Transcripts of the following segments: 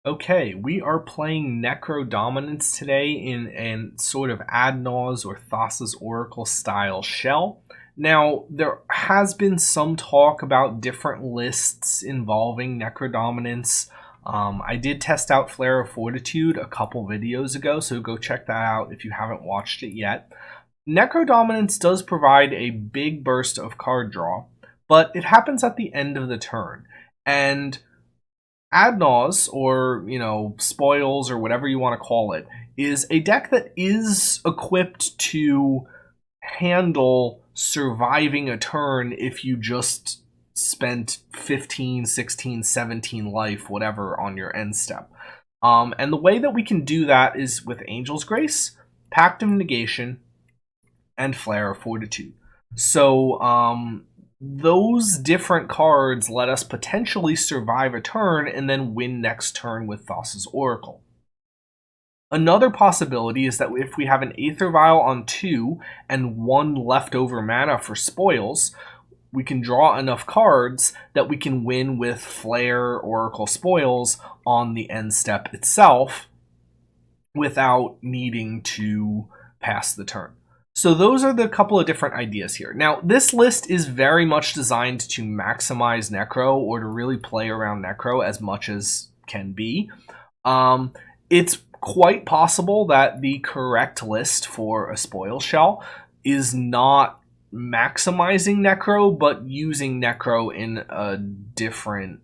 Okay, we are playing Necrodominance today in an sort of Ad Naus or Thassa's Oracle style shell. Now, there has been some talk about different lists involving Necrodominance. I did test out Flare of Fortitude a couple videos ago, so go check that out if you haven't watched it yet. Necrodominance does provide a big burst of card draw, but it happens at the end of the turn. And Ad Naus, or spoils, or whatever you want to call it, is a deck that is equipped to handle surviving a turn if you just spent 15, 16, 17 life, whatever, on your end step. And the way that we can do that is with Angel's Grace, Pact of Negation, and Flare of Fortitude. So, those different cards let us potentially survive a turn and then win next turn with Thassa's Oracle. Another possibility is that if we have an Aether Vial on 2 and 1 leftover mana for spoils, we can draw enough cards that we can win with Flare Oracle Spoils on the end step itself without needing to pass the turn. So those are the couple of different ideas here. Now, this list is very much designed to maximize Necro, or to really play around Necro as much as can be. It's quite possible that the correct list for a spoil shell is not maximizing Necro, but using Necro in a different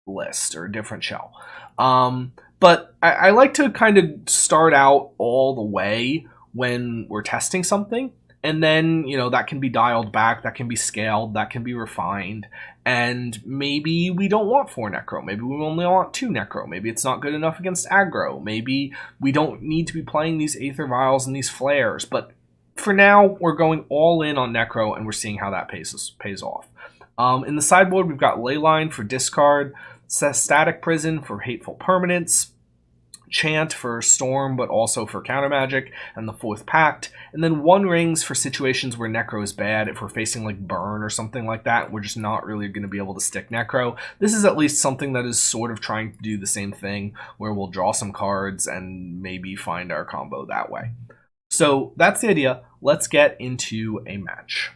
list or a different shell. But I like to kind of start out all the way when we're testing something, and then that can be dialed back, that can be scaled, that can be refined, and maybe we don't want 4 Necro, maybe we only want 2 Necro, maybe it's not good enough against aggro, maybe we don't need to be playing these Aether Vials and these Flares, but for now we're going all in on Necro, and we're seeing how that pays off. In the sideboard, we've got Leyline for discard, Static Prison for hateful permanents, Chant for Storm, but also for counter magic, and the 4th Pact, and then 1 Rings for situations where Necro is bad. If we're facing like Burn or something like that, we're just not really going to be able to stick Necro. This is at least something that is sort of trying to do the same thing, where we'll draw some cards and maybe find our combo that way. So that's the idea. Let's get into a match.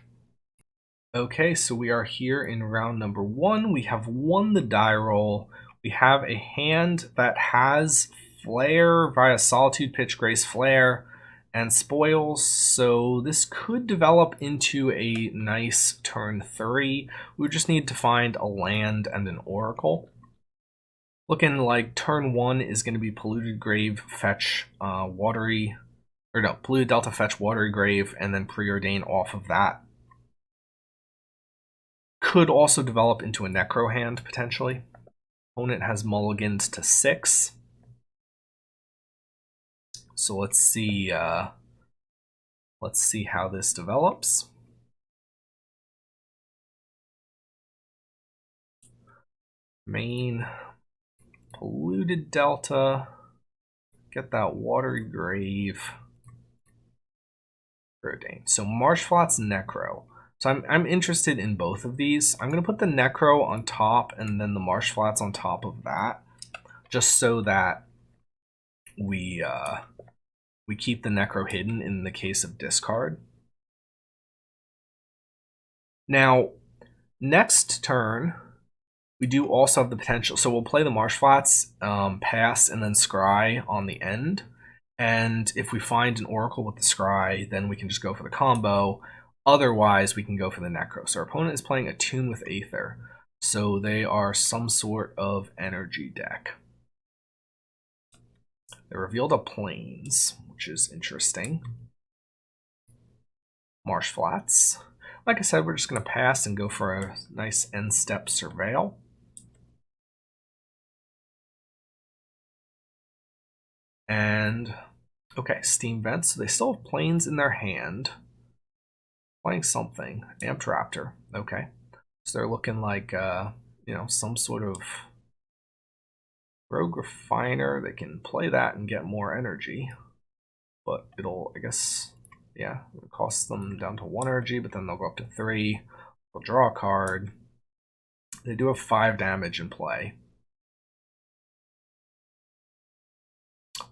Okay, so we are here in round number 1. We have won the die roll. We have a hand that has Flare via Solitude Pitch, Grace Flare, and Spoils, so this could develop into a nice turn 3. We just need to find a land and an Oracle. Looking like turn 1 is going to be Polluted Grave, fetch Polluted Delta, fetch Watery Grave, and then Preordain off of that. Could also develop into a Necro hand, potentially. Opponent has mulligans to 6. So let's see how this develops. Main, Polluted Delta, get that Watery Grave, Preordain. So Marshflat's Necro. So I'm interested in both of these. I'm going to put the Necro on top and then the Marshflats on top of that, just so that we keep the Necro hidden in the case of discard. Now, next turn, we do also have the potential. So we'll play the Marshflats, pass, and then Scry on the end. And if we find an Oracle with the Scry, then we can just go for the combo. Otherwise, we can go for the Necro. So our opponent is playing Attune with Aether. So they are some sort of energy deck. They revealed a Plains, which is interesting. Marshflats. Like I said, we're just going to pass and go for a nice end step Surveil. And, okay, Steam Vents. So they still have Plains in their hand. Playing something. Amped Raptor. Okay. So they're looking like, some sort of Rogue Refiner. They can play that and get more energy. But it'll, I guess, yeah, it costs them down to 1 energy, but then they'll go up to 3. They'll draw a card. They do have 5 damage in play.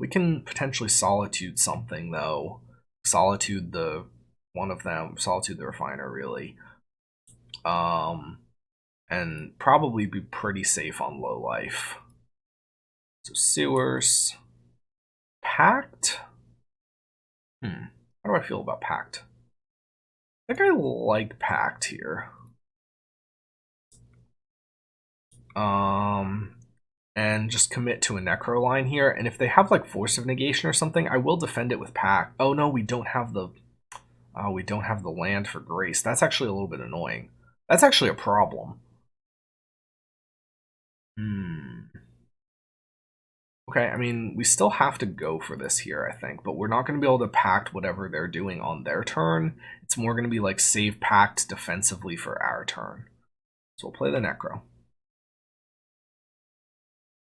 We can potentially Solitude something, though. Solitude the one of them. Solitude the Refiner, really. And probably be pretty safe on low life. So Sewers. Pact? How do I feel about Pact? I think I like Pact here. And just commit to a Necro line here. And if they have like Force of Negation or something, I will defend it with Pact. Oh no, we don't have the land for Grace. That's actually a little bit annoying. That's actually a problem. Okay, I mean, we still have to go for this here, I think, but we're not going to be able to pact whatever they're doing on their turn. It's more going to be like save pact defensively for our turn. So we'll play the Necro.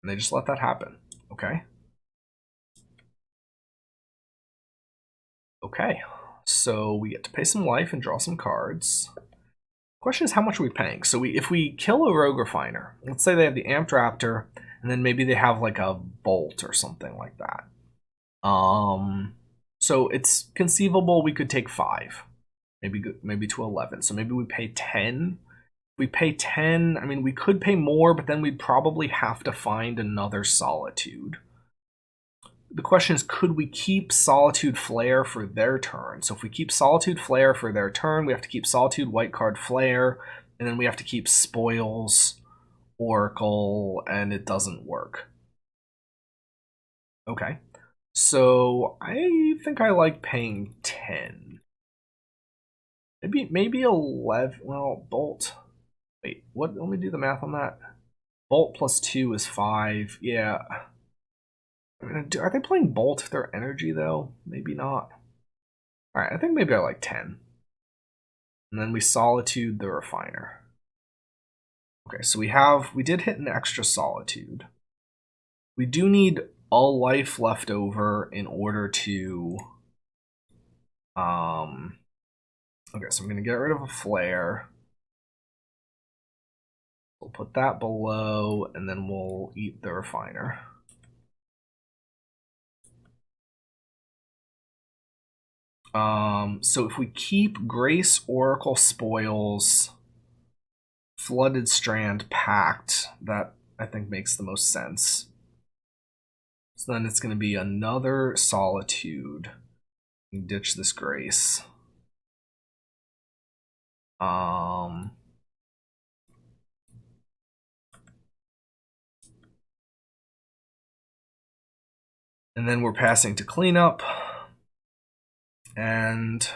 And they just let that happen. Okay. Okay, so we get to pay some life and draw some cards. Question is, how much are we paying? So if we kill a Rogue Refiner, let's say they have the Amped Raptor, and then maybe they have like a Bolt or something like that. So it's conceivable we could take 5, maybe to 11. So maybe we pay 10. If we pay 10, I mean, we could pay more, but then we'd probably have to find another Solitude. The question is, could we keep Solitude Flare for their turn? So if we keep Solitude Flare for their turn, we have to keep Solitude White Card Flare, and then we have to keep Spoils, Oracle, and it doesn't work. Okay. So I think I like paying 10. Maybe 11. Well, Bolt. Wait, what? Let me do the math on that. Bolt plus 2 is 5. Yeah. Are they playing Bolt if they're energy, though? Maybe not. Alright, I think maybe I like 10. And then we Solitude the Refiner. Okay, so we did hit an extra Solitude. We do need a life left over in order to... Okay, so I'm going to get rid of a Flare. We'll put that below, and then we'll eat the Refiner. So if we keep Grace, Oracle, Spoils, Flooded Strand, Pact, that I think makes the most sense. So then it's going to be another Solitude. Ditch this Grace. And then we're passing to cleanup. And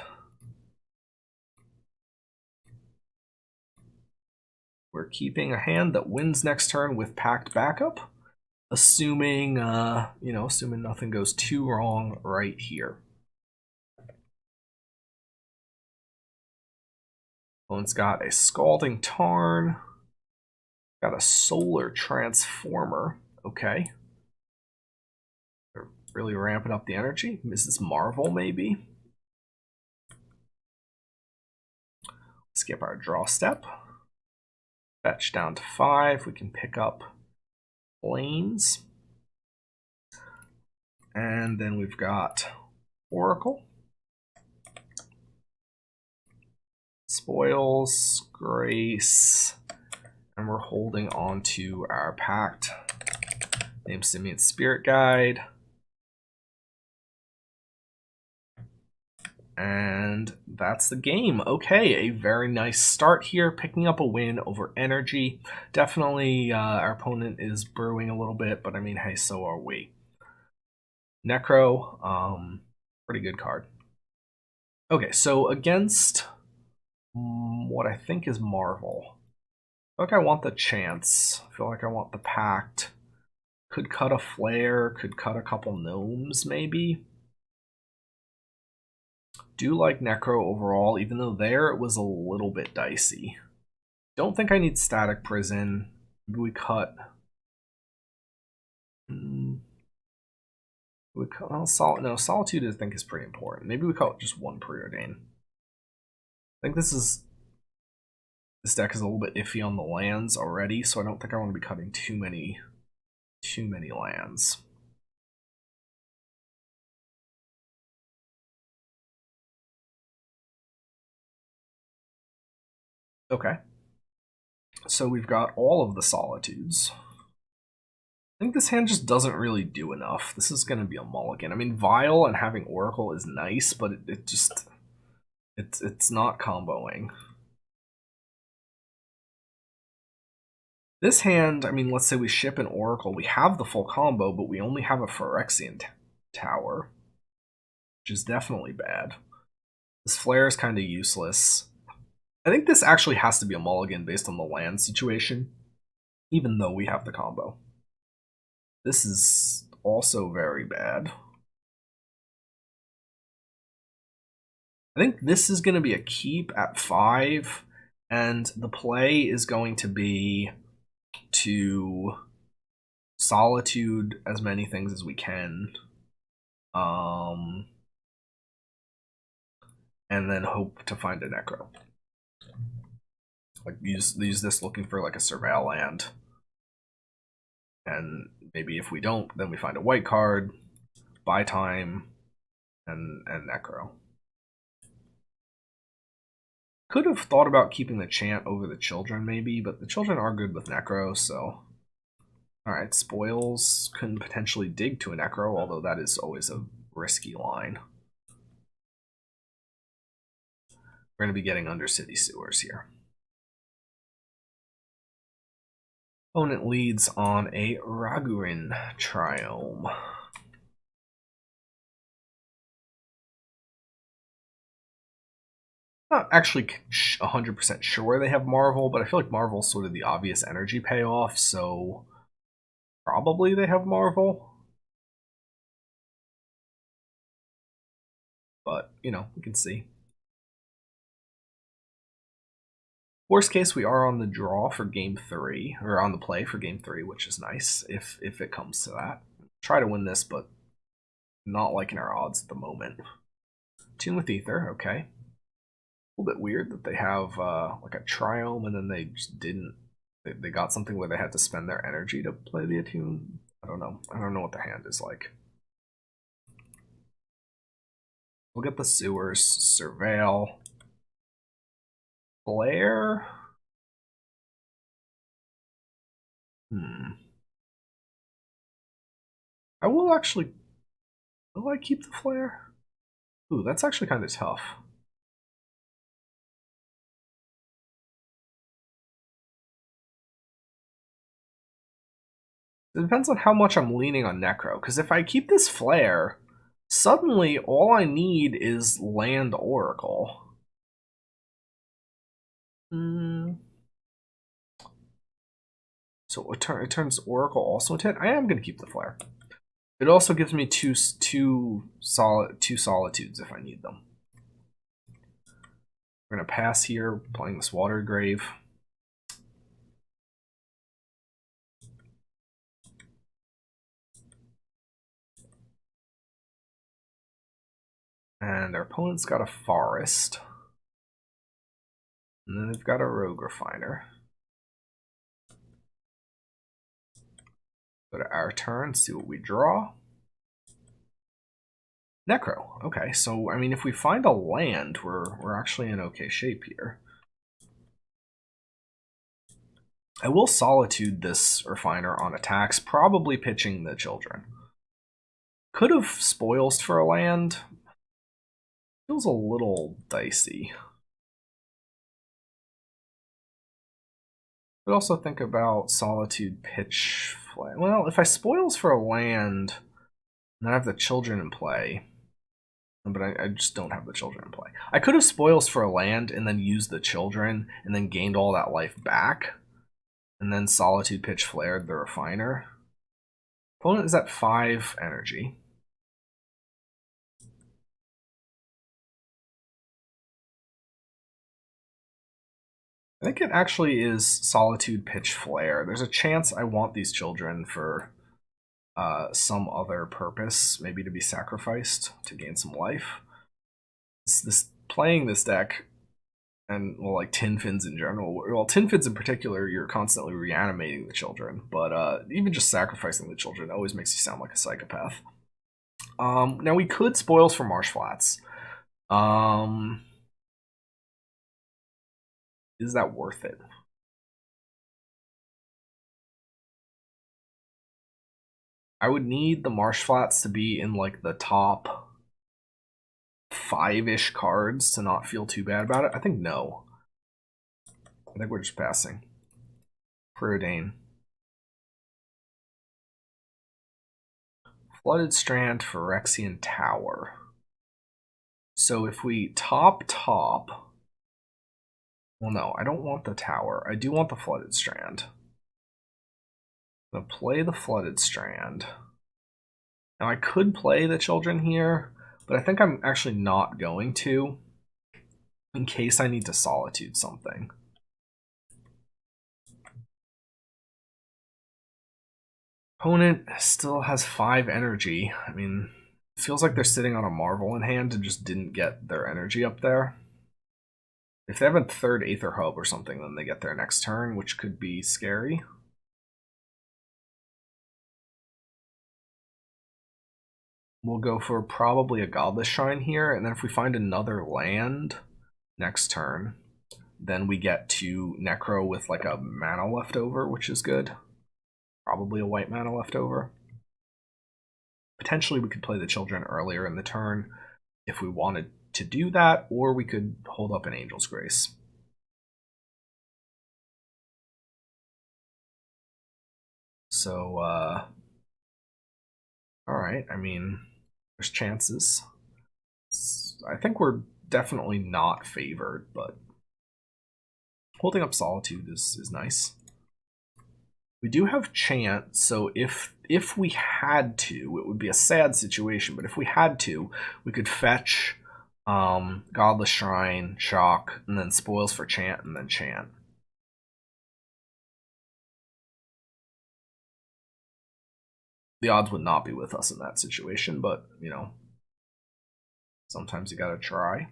we're keeping a hand that wins next turn with Pact backup, assuming assuming nothing goes too wrong right here. Opponent's got a Scalding Tarn, got a Solar Transformer. Okay. They're really ramping up the energy. Mrs. Marvel, maybe. Skip our draw step. Fetch down to 5. We can pick up Plains. And then we've got Oracle. Spoils, Grace. And we're holding on to our Pact. Name Simian Spirit Guide. And that's the game. Okay, a very nice start here, picking up a win over Energy. Definitely our opponent is brewing a little bit, but I mean, hey, so are we. Necro, pretty good card. Okay, so against what I think is Marvel, I feel like I want the Chance. I feel like I want the Pact. Could cut a Flare, could cut a couple Gnomes, maybe. Do like Necro overall, even though there it was a little bit dicey. Don't think I need Static Prison. Maybe we cut... well, Solitude I think is pretty important. Maybe we cut just one Preordain. I think this deck is a little bit iffy on the lands already, so I don't think I want to be cutting too many lands. Okay. So we've got all of the Solitudes. I think this hand just doesn't really do enough. This is going to be a mulligan. I mean, Vile and having Oracle is nice, but it just... It's not comboing. This hand, I mean, let's say we ship an Oracle. We have the full combo, but we only have a Phyrexian tower, which is definitely bad. This Flare is kind of useless. I think this actually has to be a mulligan based on the land situation, even though we have the combo. This is also very bad. I think this is going to be a keep at 5, and the play is going to be to Solitude as many things as we can. And then hope to find a Necro. Like use this looking for like a Surveil land. And maybe if we don't, then we find a white card, buy time, and Necro. Could have thought about keeping the Chant over the Children maybe, but the Children are good with Necro, so... Alright, Spoils can potentially dig to a Necro, although that is always a risky line. We're going to be getting Undercity Sewers here. Opponent leads on a Ragurin Triome. Not actually 100% sure they have Marvel, but I feel like Marvel's sort of the obvious energy payoff, so probably they have Marvel. But, you know, we can see. Worst case, we are on the draw for game 3, or on the play for game 3, which is nice if it comes to that. Try to win this, but not liking our odds at the moment. Tune with Ether, okay. A little bit weird that they have like a Triome and then they just didn't. They got something where they had to spend their energy to play the attune. I don't know. I don't know what the hand is like. We'll get the Sewers, Surveil, Flare. I will actually... Will I keep the Flare? Ooh, that's actually kind of tough. It depends on how much I'm leaning on Necro, because if I keep this Flare, suddenly all I need is land Oracle. So it turns Oracle also into 10. I am going to keep the Flare. It also gives me two Solitudes if I need them. We're going to pass here, playing this Water Grave. And our opponent's got a Forest. And then they've got a Rogue Refiner. Go to our turn, see what we draw. Necro. Okay, so, I mean, if we find a land, we're actually in okay shape here. I will Solitude this Refiner on attacks, probably pitching the Children. Could have Spoils for a land. Feels a little dicey. But also think about Solitude pitch. Well, if I Spoils for a land, then I have the Children in play. But I just don't have the Children in play. I could have Spoils for a land and then used the Children and then gained all that life back. And then Solitude pitch flared the Refiner. Opponent is at 5 energy. I think it actually is Solitude pitch flare. There's a chance I want these Children for some other purpose, maybe to be sacrificed to gain some life. Playing this deck, and well, like Tin Fins in general. Well, Tin Fins in particular, you're constantly reanimating the Children, but even just sacrificing the Children always makes you sound like a psychopath. Now we could Spoils for Marsh Flats. Is that worth it? I would need the Marsh Flats to be in like the top 5-ish cards to not feel too bad about it. I think no. I think we're just passing. Preordain. Flooded Strand, Phyrexian Tower. So if we top, well, no, I don't want the tower. I do want the Flooded Strand. I'm going to play the Flooded Strand. Now I could play the Children here, but I think I'm actually not going to, in case I need to Solitude something. Opponent still has 5 energy. I mean, it feels like they're sitting on a Marvel in hand and just didn't get their energy up there. If they have a 3rd Aether Hub or something, then they get their next turn, which could be scary. We'll go for probably a Godless Shrine here, and then if we find another land next turn, then we get to Necro with like a mana left over, which is good. Probably a white mana left over. Potentially we could play the Children earlier in the turn if we wanted to do that, or we could hold up an Angel's Grace. So, alright, I mean, there's chances. I think we're definitely not favored, but holding up Solitude is nice. We do have Chant, so if we had to, it would be a sad situation, but if we had to, we could fetch Godless Shrine, Shock, and then Spoils for Chant, and then Chant. The odds would not be with us in that situation, but, you know, sometimes you gotta try.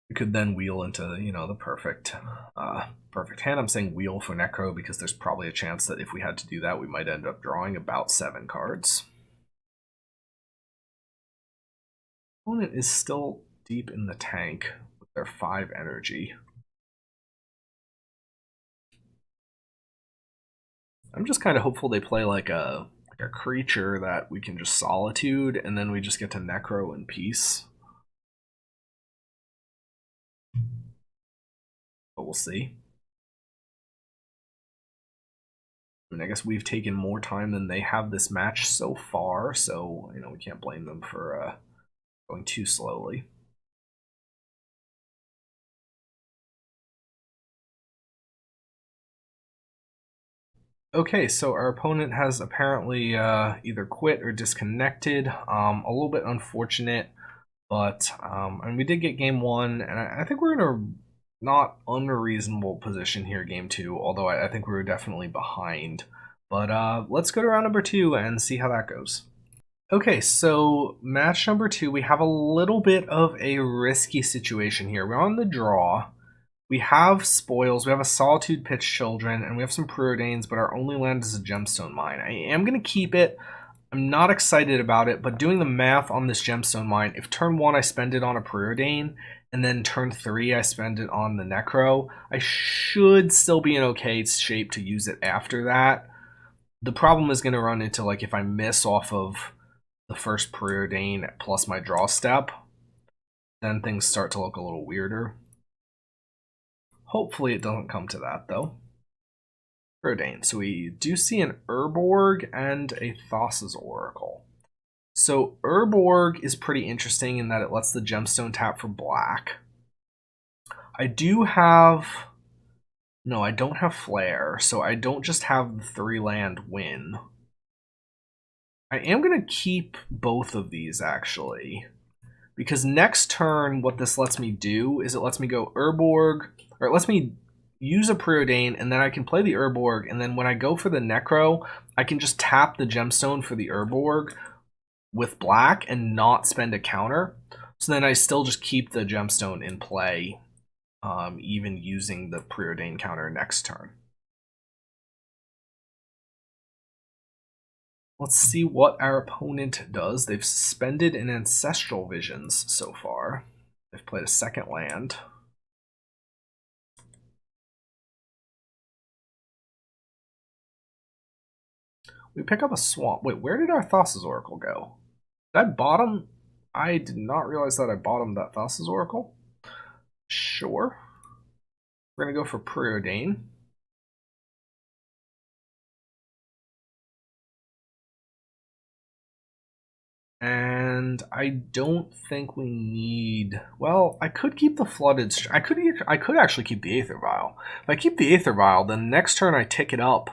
We could then wheel into, you know, the perfect hand. I'm saying wheel for Necro because there's probably a chance that if we had to do that, we might end up drawing about 7 cards. Opponent is still deep in the tank with their 5 energy. I'm just kind of hopeful they play like a creature that we can just Solitude, and then we just get to Necro in peace. But we'll see. I mean, I guess we've taken more time than they have this match so far, so, you know, we can't blame them for going too slowly. Okay, so our opponent has apparently either quit or disconnected. A little bit unfortunate, but and we did get game 1, and I think we're in a not unreasonable position here game 2, although I think we were definitely behind. But let's go to round number 2 and see how that goes. Okay, so match number 2, we have a little bit of a risky situation here. We're on the draw. We have Spoils, we have a Solitude Pitch Children, and we have some Preordains, but our only land is a Gemstone Mine. I am going to keep it. I'm not excited about it, but doing the math on this Gemstone Mine, if turn 1 I spend it on a Preordain, and then turn 3 I spend it on the Necro, I should still be in okay shape to use it after that. The problem is going to run into, like, if I miss off of the first Preordain plus my draw step, then things start to look a little weirder. Hopefully it doesn't come to that, though. Preordain. So we do see an Urborg and a Thassa's Oracle. So Urborg is pretty interesting in that it lets the Gemstone tap for black. I do have... No, I don't have Flare, so I don't just have the 3-land win. I am going to keep both of these, actually. Because next turn, what this lets me do is it lets me go Urborg, or it lets me use a Preordain, and then I can play the Urborg, and then when I go for the Necro, I can just tap the Gemstone for the Urborg with black and not spend a counter. So then I still just keep the Gemstone in play, even using the Preordain counter next turn. Let's see what our opponent does. They've suspended an Ancestral Visions so far. They've played a second land. We pick up a swamp. Wait, where did our Thassa's Oracle go? Did I bottom? I did not realize that I bottomed that Thassa's Oracle. Sure. We're going to go for Preordain. And I don't think we need... Well, I could keep the Flooded... I could actually keep the Aether Vial. If I keep the Aether Vial, then next turn I tick it up,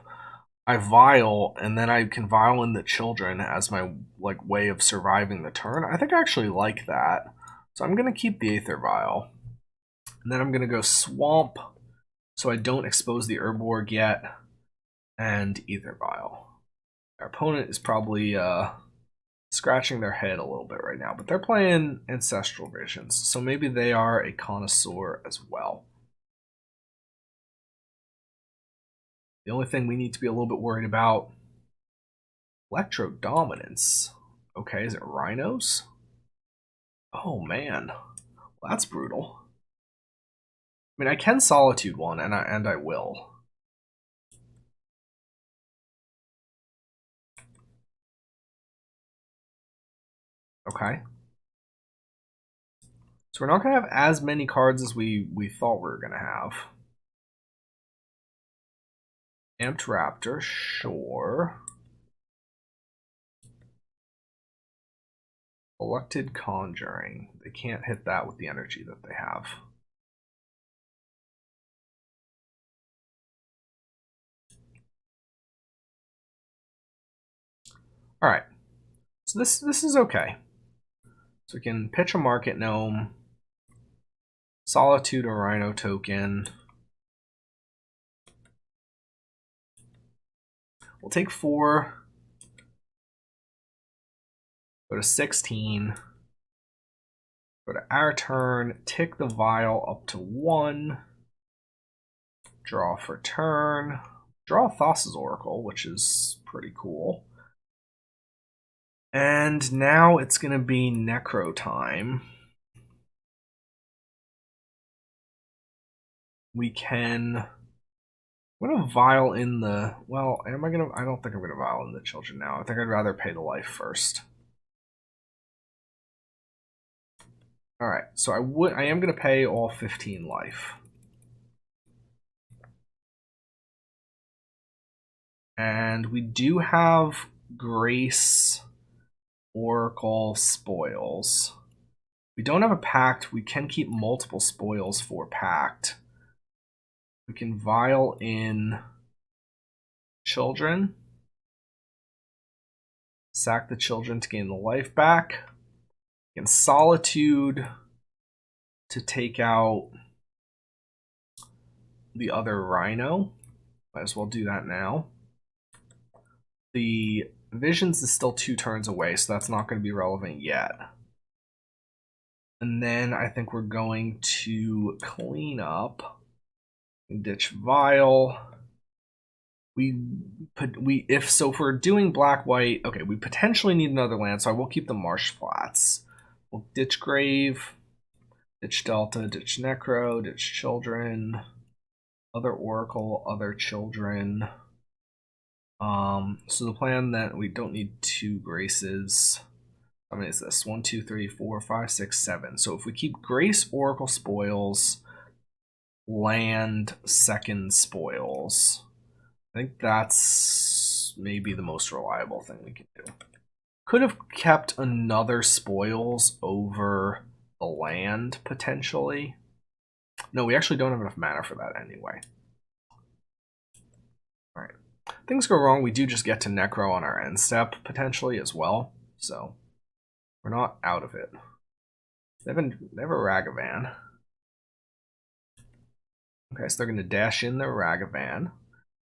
I Vial, and then I can Vial in the Children as my way of surviving the turn. I think I actually like that. So I'm going to keep the Aether Vial. And then I'm going to go Swamp, so I don't expose the Urborg yet, and Aether Vial. Our opponent is probably... scratching their head a little bit right now, but they're playing Ancestral Visions, so maybe they are a connoisseur as well. The only thing we need to be a little bit worried about, Electrodominance. Okay, is it Rhinos? Oh man, well, that's brutal. I mean, I can Solitude one, and I will. Okay. So we're not going to have as many cards as we thought we were going to have. Amped Raptor, sure. Elected Conjuring. They can't hit that with the energy that they have. Alright. So this is okay. So we can pitch a Market Gnome, Solitude a Rhino token. We'll take 4. Go to 16. Go to our turn, tick the Vial up to 1. Draw for turn. Draw Thassa's Oracle, which is pretty cool. And now it's going to be Necro time. We can... I'm going to Vial in the... Well, am I going to... I don't think I'm going to Vial in the Children now. I think I'd rather pay the life first. Alright, so I am going to pay all 15 life. And we do have Grace, Oracle, Spoils. We don't have a Pact. We can keep multiple Spoils for Pact. We can Vial in Children. Sack the Children to gain the life back. We can Solitude to take out the other Rhino. Might as well do that now. The Visions is still 2 turns away, so that's not going to be relevant yet. And then I think we're going to clean up. Ditch Vial. If we're doing black-white, okay, we potentially need another land, so I will keep the Marsh Flats. We'll ditch Grave, ditch Delta, ditch Necro, ditch Children, other Oracle, other Children. So the plan that we don't need 2 Graces. How many is this? 1, 2, 3, 4, 5, 6, 7. So if we keep Grace, Oracle, Spoils, land, second Spoils, I think that's maybe the most reliable thing we can do. Could have kept another Spoils over the land, potentially. No, we actually don't have enough mana for that anyway. Alright. Things go wrong, we do just get to Necro on our end step, potentially, as well. So, we're not out of it. They have a Ragavan. Okay, so they're going to dash in their Ragavan.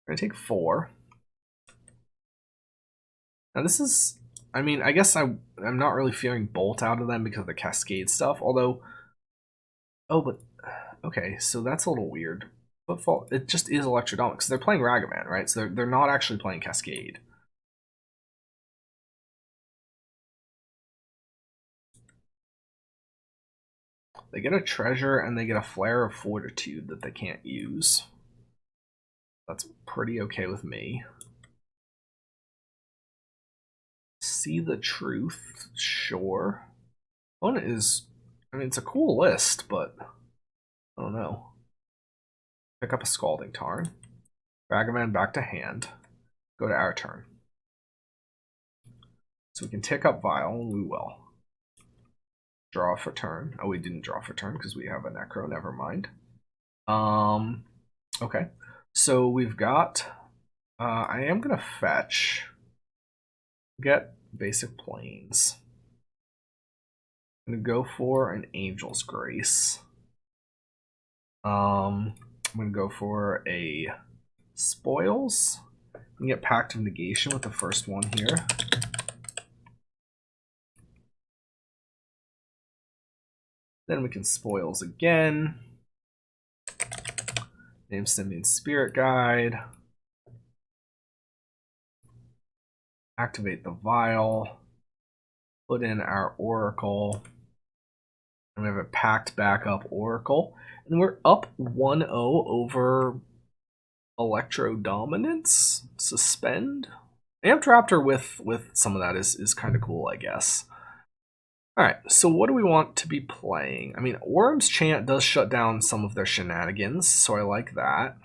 We're going to take 4. Now this is... I mean, I guess I'm not really fearing Bolt out of them because of the Cascade stuff, although... Oh, but... Okay, so that's a little weird. Footfall, it just is Electrodominance, because they're playing Ragavan, right? So they're not actually playing Cascade. They get a treasure and they get a Flare of Fortitude that they can't use. That's pretty okay with me. See the Truth, sure. Opponent is, I mean, it's a cool list, but I don't know. Pick up a Scalding Tarn. Ragavan back to hand. Go to our turn. So we can tick up Vial, and we will. Draw for turn. Oh, we didn't draw for turn because we have a Necro, never mind. Okay. So we've got, I am going to fetch, get basic planes. I'm going to go for an Angel's Grace. I'm going to go for a Spoils. And get Pact of Negation with the first one here. Then we can Spoils again. Name Simian Spirit Guide. Activate the Vial. Put in our Oracle. And we have a Pact backup Oracle. And we're up 1-0 over Electrodominance. Suspend. Amped Raptor with some of that is kind of cool, I guess. Alright, so what do we want to be playing? I mean, Orm's Chant does shut down some of their shenanigans, so I like that.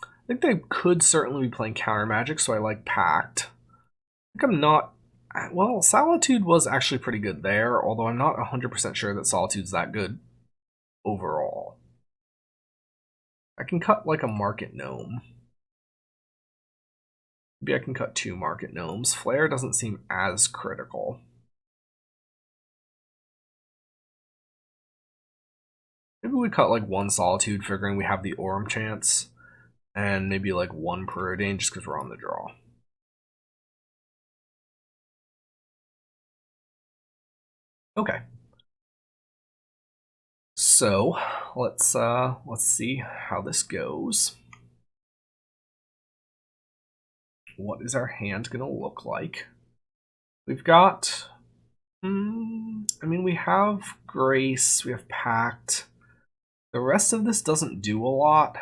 I think they could certainly be playing Counter Magic, so I like Pact. I think I'm not... Well, Solitude was actually pretty good there, although I'm not 100% sure that Solitude's that good overall. I can cut like a Market Gnome. Maybe I can cut 2 Market Gnomes. Flare doesn't seem as critical. Maybe we cut like 1 Solitude, figuring we have the Orm chance, and maybe like 1 Preordain just because we're on the draw. Okay. So let's see how this goes. What is our hand gonna look like? We've got, I mean, we have Grace, we have Pact. The rest of this doesn't do a lot.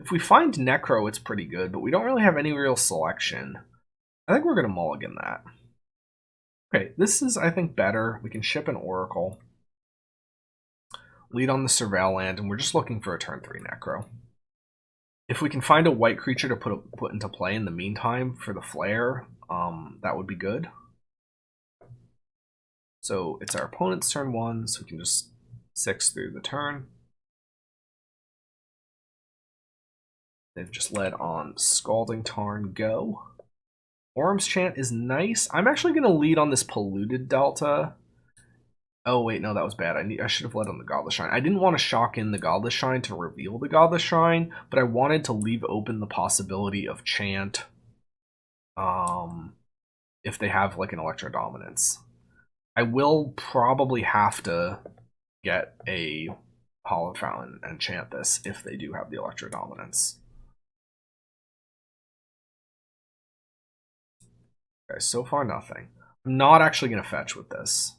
If we find Necro, it's pretty good, but we don't really have any real selection. I think we're gonna mulligan that. Okay, this is, I think, better. We can ship an Oracle. Lead on the Surveil land, and we're just looking for a turn 3 Necro. If we can find a white creature to put into play in the meantime for the Flare, that would be good. So it's our opponent's turn 1, so we can just 6 through the turn. They've just led on Scalding Tarn, go. Orm's Chant is nice. I'm actually going to lead on this Polluted Delta. Oh, wait, no, that was bad. I should have led on the Godless Shrine. I didn't want to shock in the Godless Shrine to reveal the Godless Shrine, but I wanted to leave open the possibility of Chant if they have, like, an Electrodominance. I will probably have to get a Hallowed Fountain and Chant this if they do have the Electrodominance. Okay, so far nothing. I'm not actually going to fetch with this.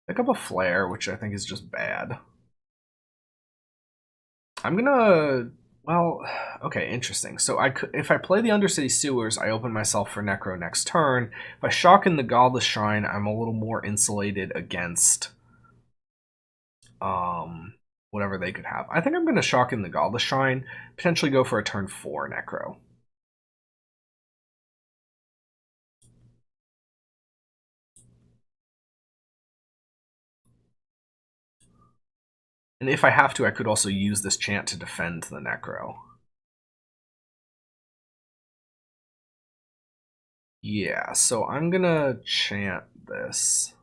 Pick up a Flare, which I think is just bad. I'm gonna... Well, okay, interesting. So if I play the Undercity Sewers, I open myself for Necro next turn. If I shock in the Godless Shrine, I'm a little more insulated against whatever they could have. I think I'm going to shock in the Godless Shrine, potentially go for a turn 4 Necro. And if I have to, I could also use this chant to defend the Necro. Yeah, so I'm going to chant this.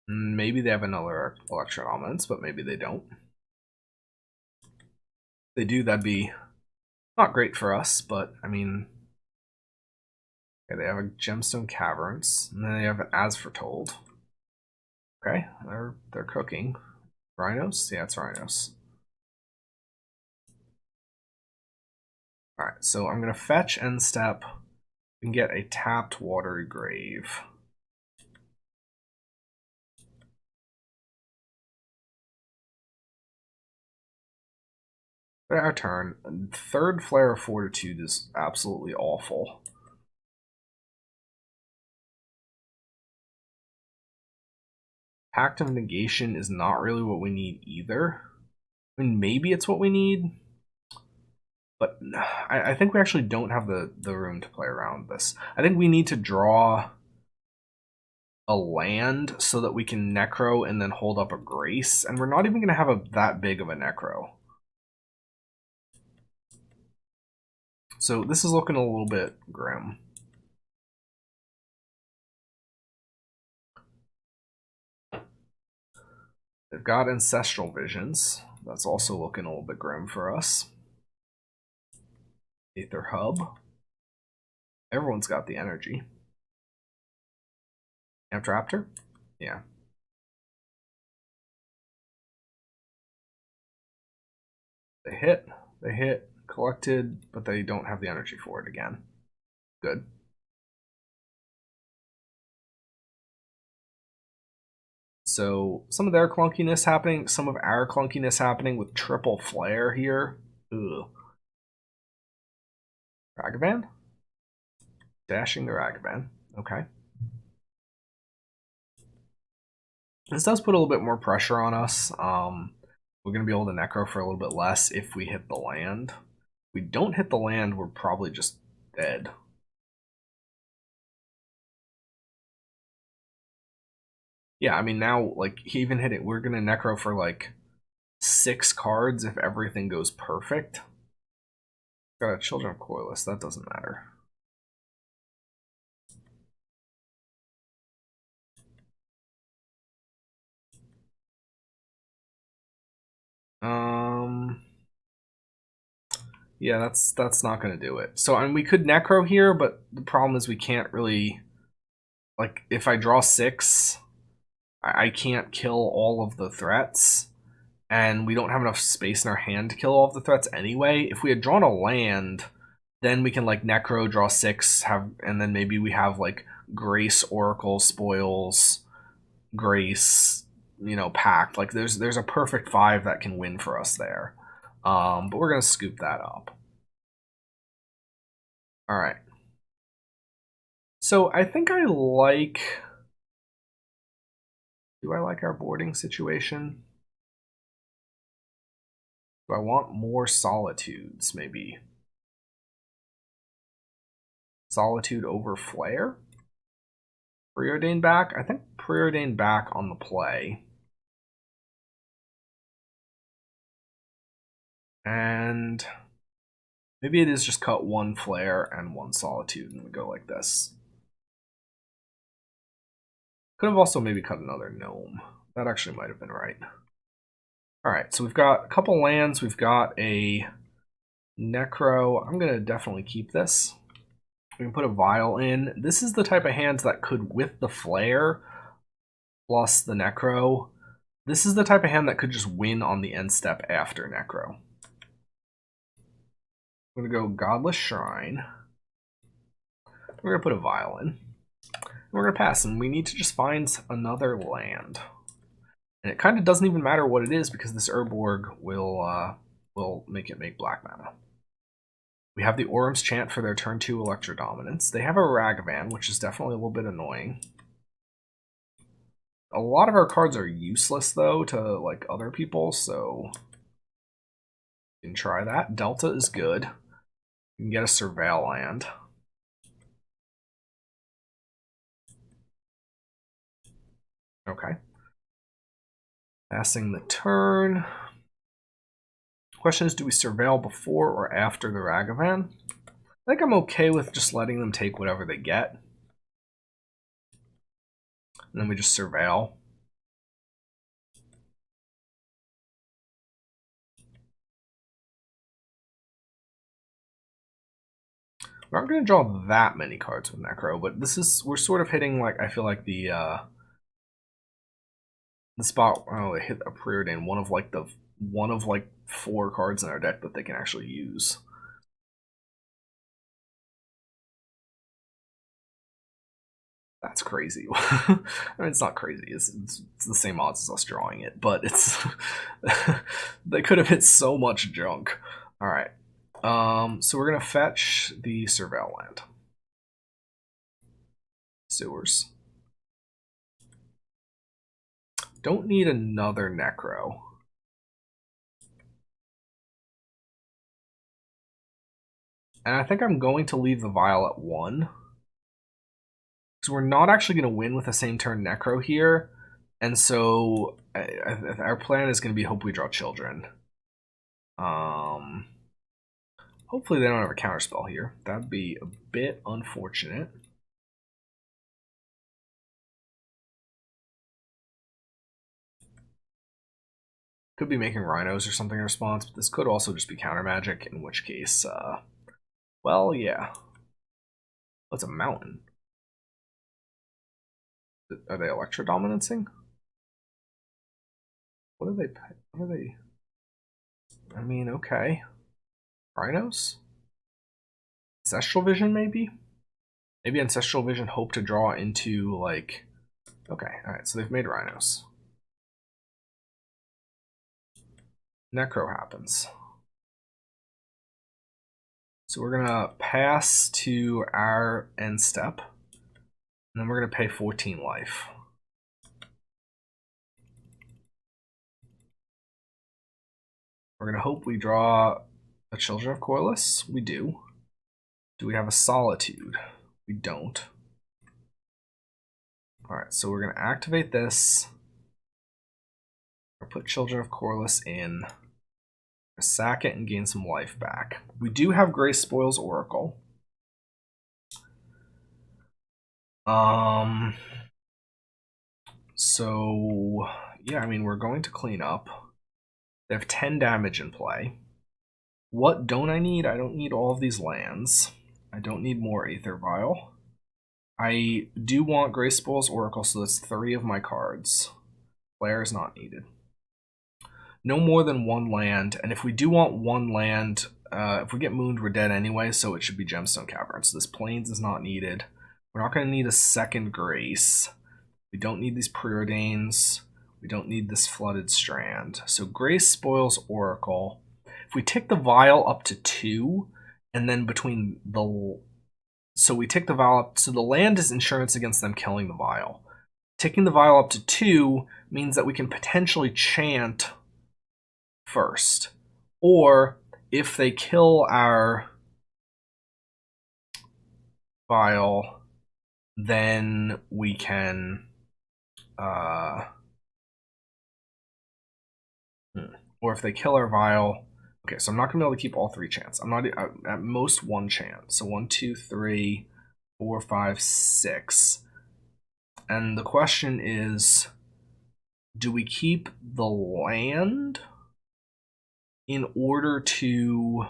Maybe they have another Electrodominance, but maybe they don't. If they do, that'd be not great for us, but I mean... Okay, they have a Gemstone Caverns, and then they have an As Foretold. Okay, they're cooking. Rhinos? Yeah, it's Rhinos. Alright, so I'm going to fetch end step and get a tapped Watery Grave. Our turn. Third Flare of Fortitude is absolutely awful. Pact of Negation is not really what we need either. I mean, maybe it's what we need, but I think we actually don't have the room to play around with this. I think we need to draw a land so that we can Necro and then hold up a Grace, and we're not even going to have that big of a Necro. So this is looking a little bit grim. They've got Ancestral Visions. That's also looking a little bit grim for us. Aether Hub. Everyone's got the energy. Amped Raptor? Yeah. They hit, collected, but they don't have the energy for it again. Good. So some of their clunkiness happening, some of our clunkiness happening with triple flare here. Ugh. Ragavan? Dashing the Ragavan. Okay. This does put a little bit more pressure on us. We're going to be able to Necro for a little bit less if we hit the land. If we don't hit the land, we're probably just dead. Yeah, I mean, now, like, he even hit it. We're going to Necro for, like, 6 cards if everything goes perfect. Got a Children of Coilus. That doesn't matter. Yeah, that's not going to do it. So, I mean, we could Necro here, but the problem is we can't really... Like, if I draw 6, I can't kill all of the threats. And we don't have enough space in our hand to kill all of the threats anyway. If we had drawn a land, then we can, like, Necro, draw 6, and then maybe we have, like, Grace, Oracle, Spoils, Grace, you know, Pact. Like, there's a perfect 5 that can win for us there. But we're going to scoop that up. All right. So I think I like... Do I like our boarding situation? Do I want more Solitudes, maybe? Solitude over Flare? Preordain back? I think Preordain back on the play. And maybe it is just cut 1 Flare and 1 Solitude, and we go like this. Could have also maybe cut another Gnome. That actually might have been right. Alright, so we've got a couple lands. We've got a Necro. I'm going to definitely keep this. We can put a Vial in. This is the type of hands that could, with the Flare plus the Necro, this is the type of hand that could just win on the end step after Necro. I'm going to go Godless Shrine. We're going to put a Vial in. We're going to pass, and we need to just find another land. And it kind of doesn't even matter what it is, because this Urborg will make it make black mana. We have the Orum's Chant for their turn 2 Electrodominance. They have a Ragavan, which is definitely a little bit annoying. A lot of our cards are useless, though, to, like, other people, so you can try that. Delta is good. You can get a Surveil land. Okay. Passing the turn. Question is, do we Surveil before or after the Ragavan? I think I'm okay with just letting them take whatever they get. And then we just Surveil. We're not going to draw that many cards with Necro, but this is, we're sort of hitting, like, I feel like the The spot, oh, they hit a preordain, one of like 4 cards in our deck that they can actually use. That's crazy. I mean, it's not crazy. It's the same odds as us drawing it, but it's they could have hit so much junk. All right. So we're gonna fetch the Surveil land. Sewers. Don't need another Necro. And I think I'm going to leave the Vial at 1. Because we're not actually going to win with the same turn Necro here. And so our plan is going to be hope we draw Children. Hopefully they don't have a counterspell here. That'd be a bit unfortunate. Could be making Rhinos or something in response, but this could also just be counter magic, in which case, well, yeah. What's a mountain? Are they Electrodominancing? What are they? I mean, okay. Rhinos? Ancestral Vision, maybe? Maybe Ancestral Vision hope to draw into, like... Okay, alright, so they've made Rhinos. Necro happens. So we're gonna pass to our end step, and then we're gonna pay 14 life. We're gonna hope we draw a Children of Corliss. We do. Do we have a Solitude? We don't. Alright, so we're gonna activate this. Or put Children of Corliss in. Sack it and gain some life back. We do have Grace Spoils Oracle. So yeah, I mean, we're going to clean up. They have 10 damage in play. What don't I need? I don't need all of these lands. I don't need more Aether Vial. I do want Grace Spoils Oracle, so that's 3 of my cards. Flare is not needed. No more than 1 land, and if we do want 1 land, if we get mooned, we're dead anyway, so it should be Gemstone Cavern. So this Plains is not needed. We're not going to need a second Grace. We don't need these Preordains. We don't need this Flooded Strand. So Grace Spoils Oracle. If we tick the Vial up to 2, and then between the... So we tick the Vial up... So the land is insurance against them killing the Vial. Ticking the Vial up to 2 means that we can potentially chant first. Or if they kill our Vial, then we can... Or if they kill our Vial... Okay, so I'm not going to be able to keep all 3 chants. I'm not at most 1 chant. So 1, 2, 3, 4, 5, 6. And the question is, do we keep the land in order to...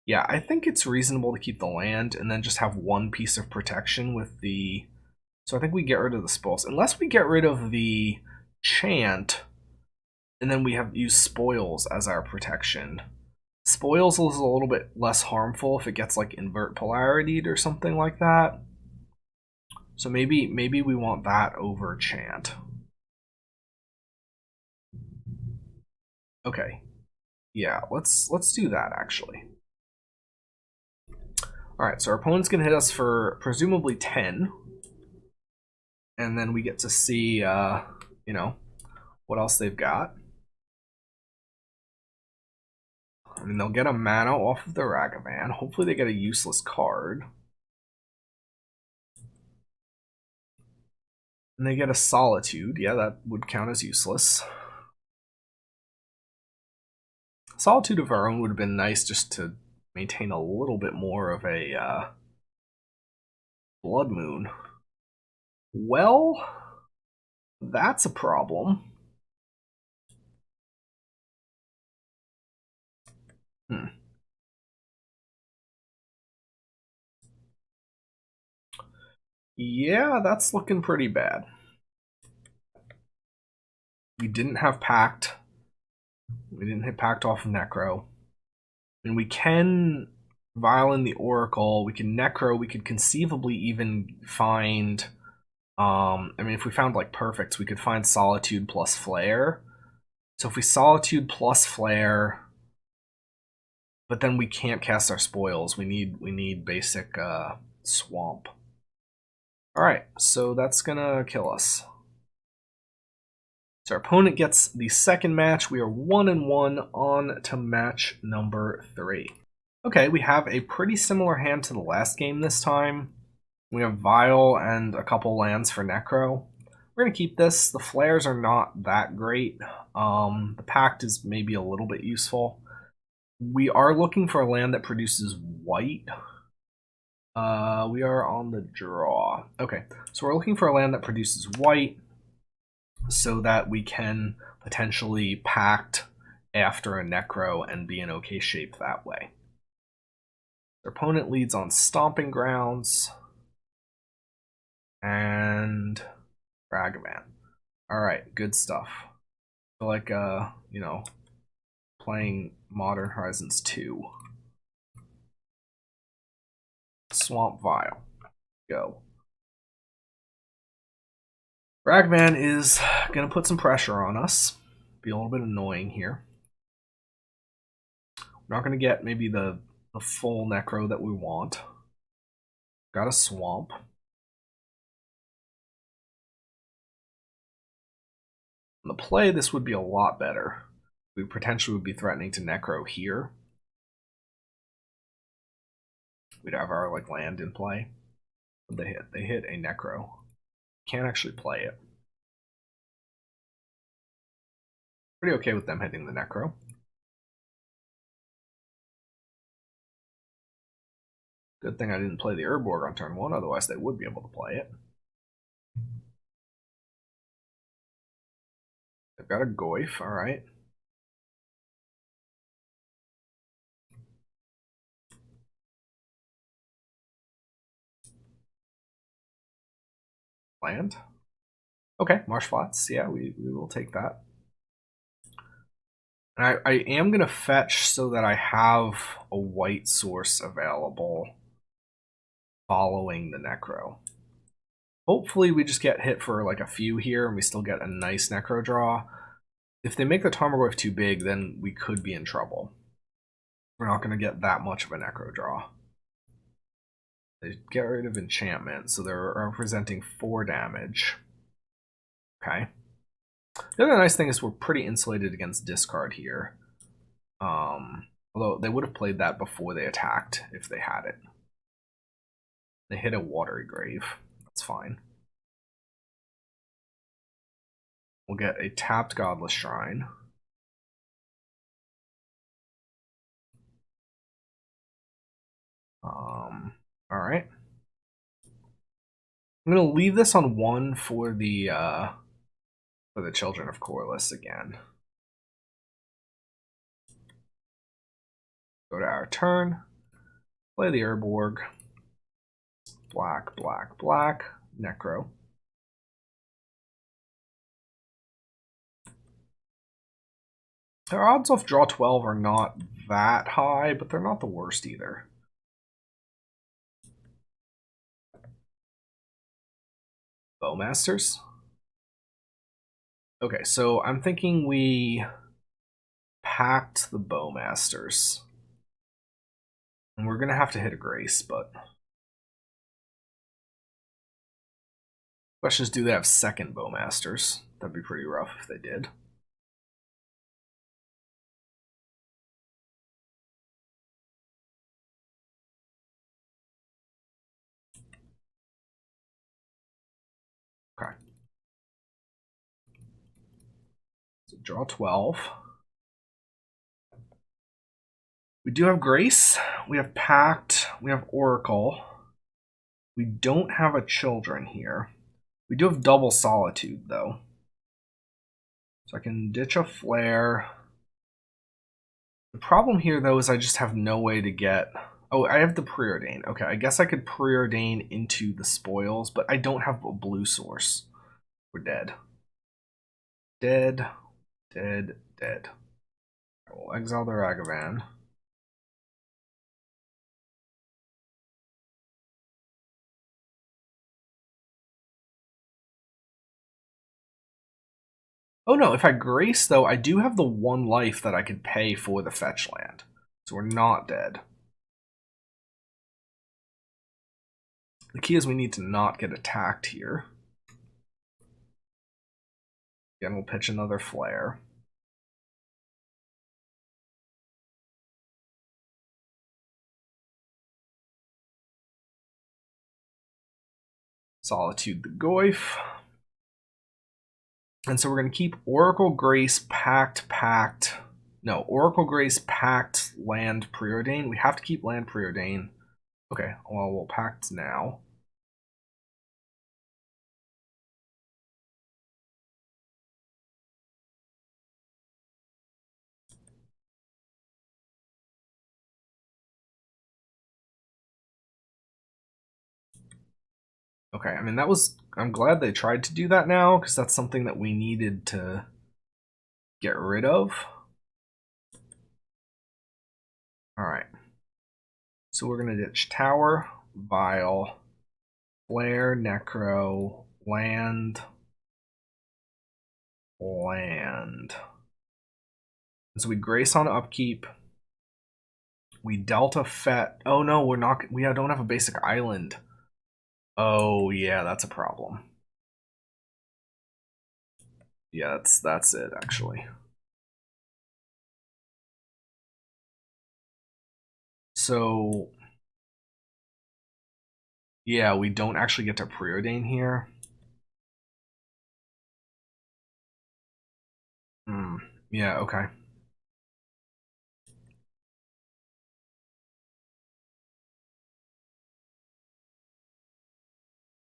Yeah, I think it's reasonable to keep the land and then just have 1 piece of protection with the... So I think we get rid of the spoils. Unless we get rid of the chant, and then we have use spoils as our protection. Spoils is a little bit less harmful if it gets like invert polarity'd or something like that. So maybe we want that over chant. Okay. Yeah, let's do that actually. Alright, so our opponent's gonna hit us for presumably 10. And then we get to see you know, what else they've got. I mean, they'll get a mana off of the Ragavan. Hopefully they get a useless card. And they get a Solitude. Yeah, that would count as useless. Solitude of our own would have been nice just to maintain a little bit more of a Blood Moon. Well, that's a problem. Yeah, that's looking pretty bad. We didn't have Pact. We didn't hit Pact off of Necro. And we can Violin the Oracle. We can Necro. We could conceivably even find... I mean, if we found like perfects, we could find Solitude plus Flare. So if we Solitude plus Flare, but then we can't cast our spoils. We need basic Swamp. All right, so that's gonna kill us. So our opponent gets the second match. We are 1-1 on to match number 3. Okay, we have a pretty similar hand to the last game this time. We have Vial and a couple lands for Necro. We're going to keep this. The flares are not that great. The Pact is maybe a little bit useful. We are looking for a land that produces white. We are on the draw. Okay, so we're looking for a land that produces white so that we can potentially Pact after a Necro and be in okay shape that way. Our opponent leads on Stomping Grounds and Ragavan. Alright, good stuff. I feel like, you know, playing Modern Horizons 2. Swamp Vial. Go. Ragavan is going to put some pressure on us. Be a little bit annoying here. We're not going to get maybe the full Necro that we want. Got a Swamp. On the play, this would be a lot better. We potentially would be threatening to Necro here. We'd have our like land in play. They hit a Necro. Can't actually play it. Pretty okay with them hitting the Necro. Good thing I didn't play the Urborg on turn 1, otherwise they would be able to play it. They've got a Goyf, alright. Land. Okay, Marsh Flats. Yeah, we will take that. And I am going to fetch so that I have a white source available following the Necro. Hopefully we just get hit for like a few here and we still get a nice Necro draw. If they make the Tarmogoyf too big, then we could be in trouble. We're not going to get that much of a Necro draw. They get rid of enchantment, so they're representing 4 damage. Okay. The other nice thing is we're pretty insulated against discard here. Although they would have played that before they attacked if they had it. They hit a Watery Grave. That's fine. We'll get a tapped Godless Shrine. Alright. I'm going to leave this on 1 for the Children of Corliss again. Go to our turn. Play the Urborg. Black, black, black. Necro. Our odds off draw 12 are not that high, but they're not the worst either. Bowmasters. Okay, so I'm thinking we Pact the Bowmasters. And we're going to have to hit a Grace, but... Question is, do they have second Bowmasters? That'd be pretty rough if they did. Okay. So draw 12. We do have Grace. We have Pact. We have Oracle. We don't have a Children here. We do have double Solitude, though. So I can ditch a Flare. The problem here, though, is I just have no way to get... Oh, I have the Preordain. Okay, I guess I could Preordain into the spoils, but I don't have a blue source. We're dead. Dead. Dead. Dead. We'll exile the Ragavan. Oh no, if I Grace, though, I do have the 1 life that I could pay for the fetch land. So we're not dead. The key is we need to not get attacked here. Again, we'll pitch another Flare. Solitude the Goyf. And so we're going to keep Oracle Grace, Pact. No, Oracle Grace, Pact, Land, Preordain. We have to keep Land Preordain. Okay, well, we'll Pact now. Okay, I mean, that was... I'm glad they tried to do that now, because that's something that we needed to get rid of. Alright. So we're going to ditch Tower, Vial, Flare, Necro, Land. So we Grace on Upkeep. We Delta Fet. Oh no, we're not... We don't have a basic island. Oh yeah, that's a problem. Yeah, that's it, actually. So... yeah, we don't actually get to Preordain here. Yeah, okay.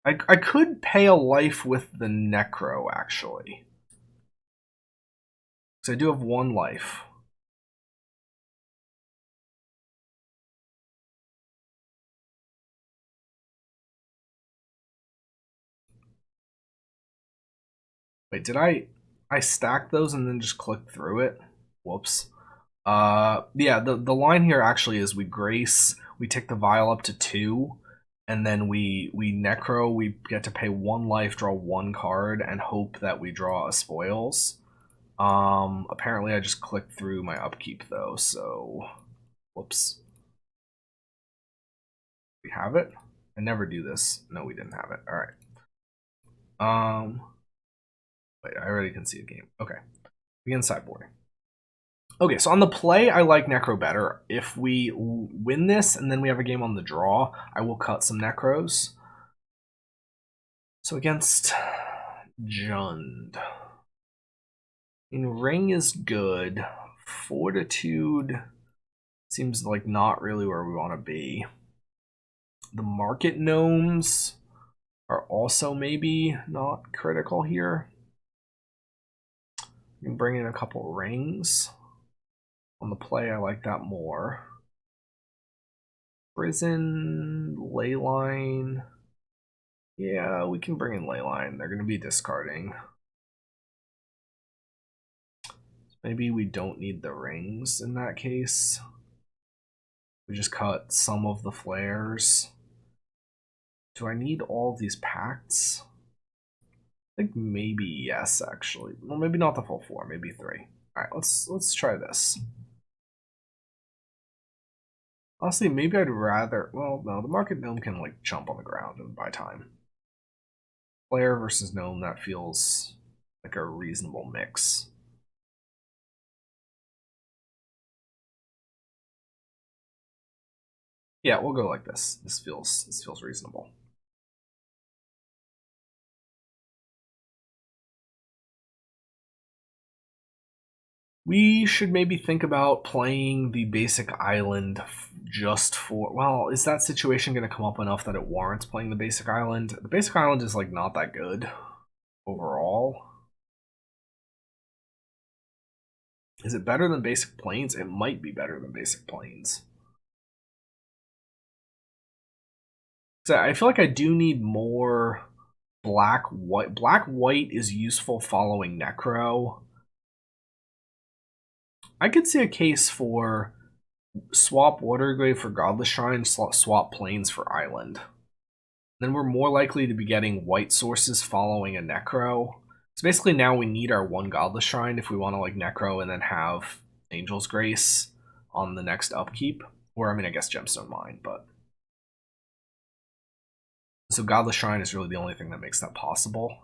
I could pay a life with the Necro, actually. Because I do have 1 life. Wait, did I stack those and then just click through it? Whoops. Yeah, the line here actually is we Grace, we take the Vial up to 2, and then we Necro, we get to pay 1 life, draw 1 card, and hope that we draw a Spoils. Apparently I just clicked through my upkeep though, so whoops. We have it? I never do this. No, we didn't have it. Alright. Wait, I already can see a game. Okay. Begin sideboarding. Okay, so on the play, I like Necro better. If we win this and then we have a game on the draw, I will cut some Necros. So against Jund. Ring is good. Fortitude seems like not really where we want to be. The Market Gnomes are also maybe not critical here. We can bring in a couple rings. On the play, I like that more. Prison, Leyline. Yeah, we can bring in Leyline. They're going to be discarding. Maybe we don't need the rings in that case. We just cut some of the flares. Do I need all of these pacts? I think maybe yes, actually. Well, maybe not the full 4, maybe 3. Alright, let's try this. Honestly, maybe I'd rather... well, no, the Market Gnome can, like, jump on the ground and buy time. Player versus Gnome, that feels like a reasonable mix. Yeah, we'll go like this. This feels reasonable. We should maybe think about playing the basic island just for... well, is that situation going to come up enough that it warrants playing the basic island? The basic island is, like, not that good overall. Is it better than basic planes? It might be better than basic planes. So I feel like I do need more black-white. Black-white is useful following Necro. I could see a case for swap Watergrave for Godless Shrine, swap Plains for Island. Then we're more likely to be getting white sources following a Necro. So basically now we need our one Godless Shrine if we want to like Necro and then have Angel's Grace on the next upkeep. Or, I mean, I guess Gemstone Mine, but... So Godless Shrine is really the only thing that makes that possible.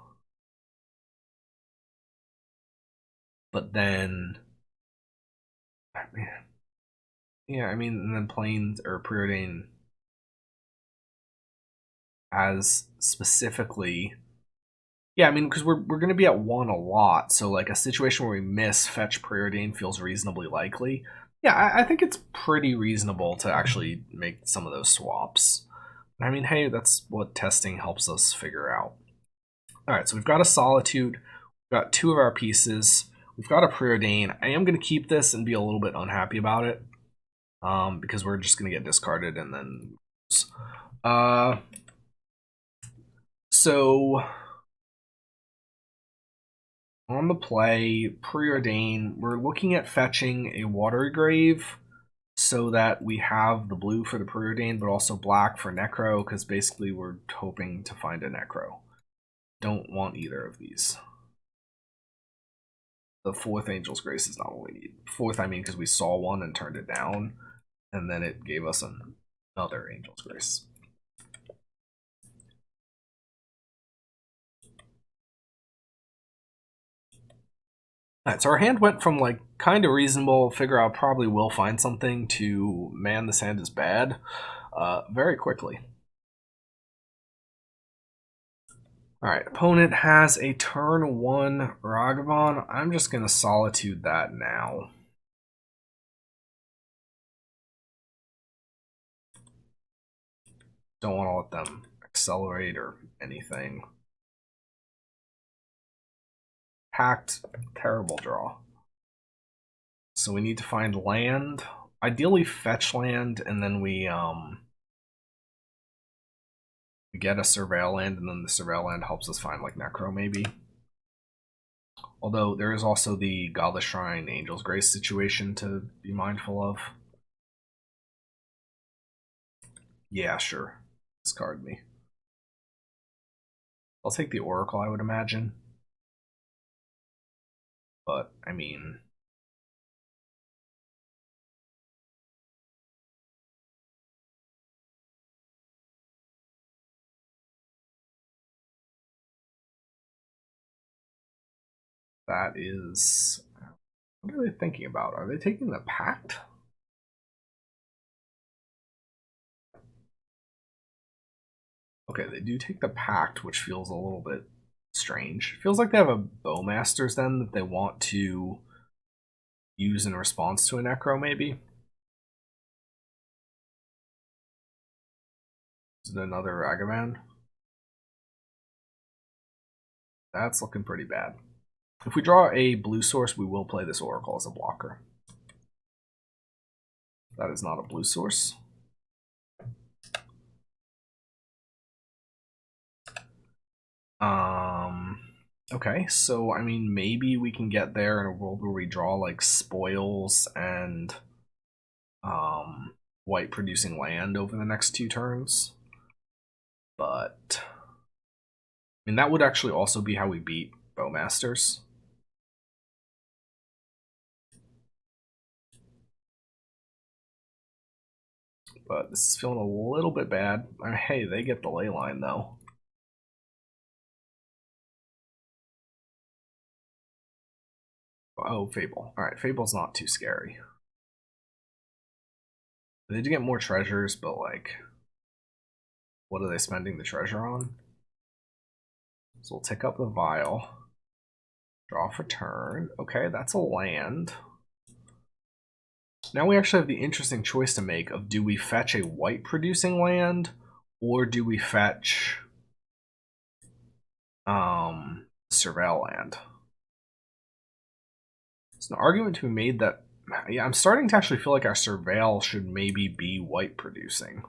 But then... Yeah, I mean, and then Plains or Preordain as specifically... Yeah, I mean, because we're going to be at 1 a lot, so like a situation where we miss Fetch Preordain feels reasonably likely. Yeah, I think it's pretty reasonable to actually make some of those swaps. I mean, hey, that's what testing helps us figure out. Alright, so we've got a Solitude, we've got 2 of our pieces, we've got a Preordain. I am going to keep this and be a little bit unhappy about it, because we're just going to get discarded and then... So... On the play, Preordain, we're looking at fetching a Watery Grave so that we have the blue for the Preordain, but also black for Necro, because basically we're hoping to find a Necro. Don't want either of these. The 4th Angel's Grace is not what we need. 4th, I mean, because we saw one and turned it down, and then it gave us another Angel's Grace. Alright, so our hand went from like kind of reasonable, figure out probably will find something, to man, this hand is bad, very quickly. Alright, opponent has a turn 1 Ragavan. I'm just going to Solitude that now. Don't want to let them accelerate or anything. Packed, terrible draw. So we need to find land. Ideally fetch land, and then we get a Surveil land, and then the Surveil land helps us find like Necro maybe. Although there is also the Godless Shrine Angel's Grace situation to be mindful of. Yeah, sure. Discard me. I'll take the Oracle, I would imagine. But, I mean... That is... What are they thinking about? Are they taking the Pact? Okay, they do take the Pact, which feels a little bit strange. Feels like they have a Bowmasters then that they want to use in response to a Necro, maybe? Is it another Ragavan? That's looking pretty bad. If we draw a blue source, we will play this Oracle as a blocker. That is not a blue source. Okay, so I mean, maybe we can get there in a world where we draw like spoils and white producing land over the next 2 turns. But I mean, that would actually also be how we beat Bowmasters. But this is feeling a little bit bad. I mean, hey, they get the ley line though. Oh, Fable. Alright, Fable's not too scary. They do get more treasures, but like, what are they spending the treasure on? So we'll tick up the Vial. Draw for turn. Okay, that's a land. Now we actually have the interesting choice to make of, do we fetch a white producing land, or do we fetch Surveil land? It's an argument to be made that, yeah, I'm starting to actually feel like our Surveil should maybe be white producing.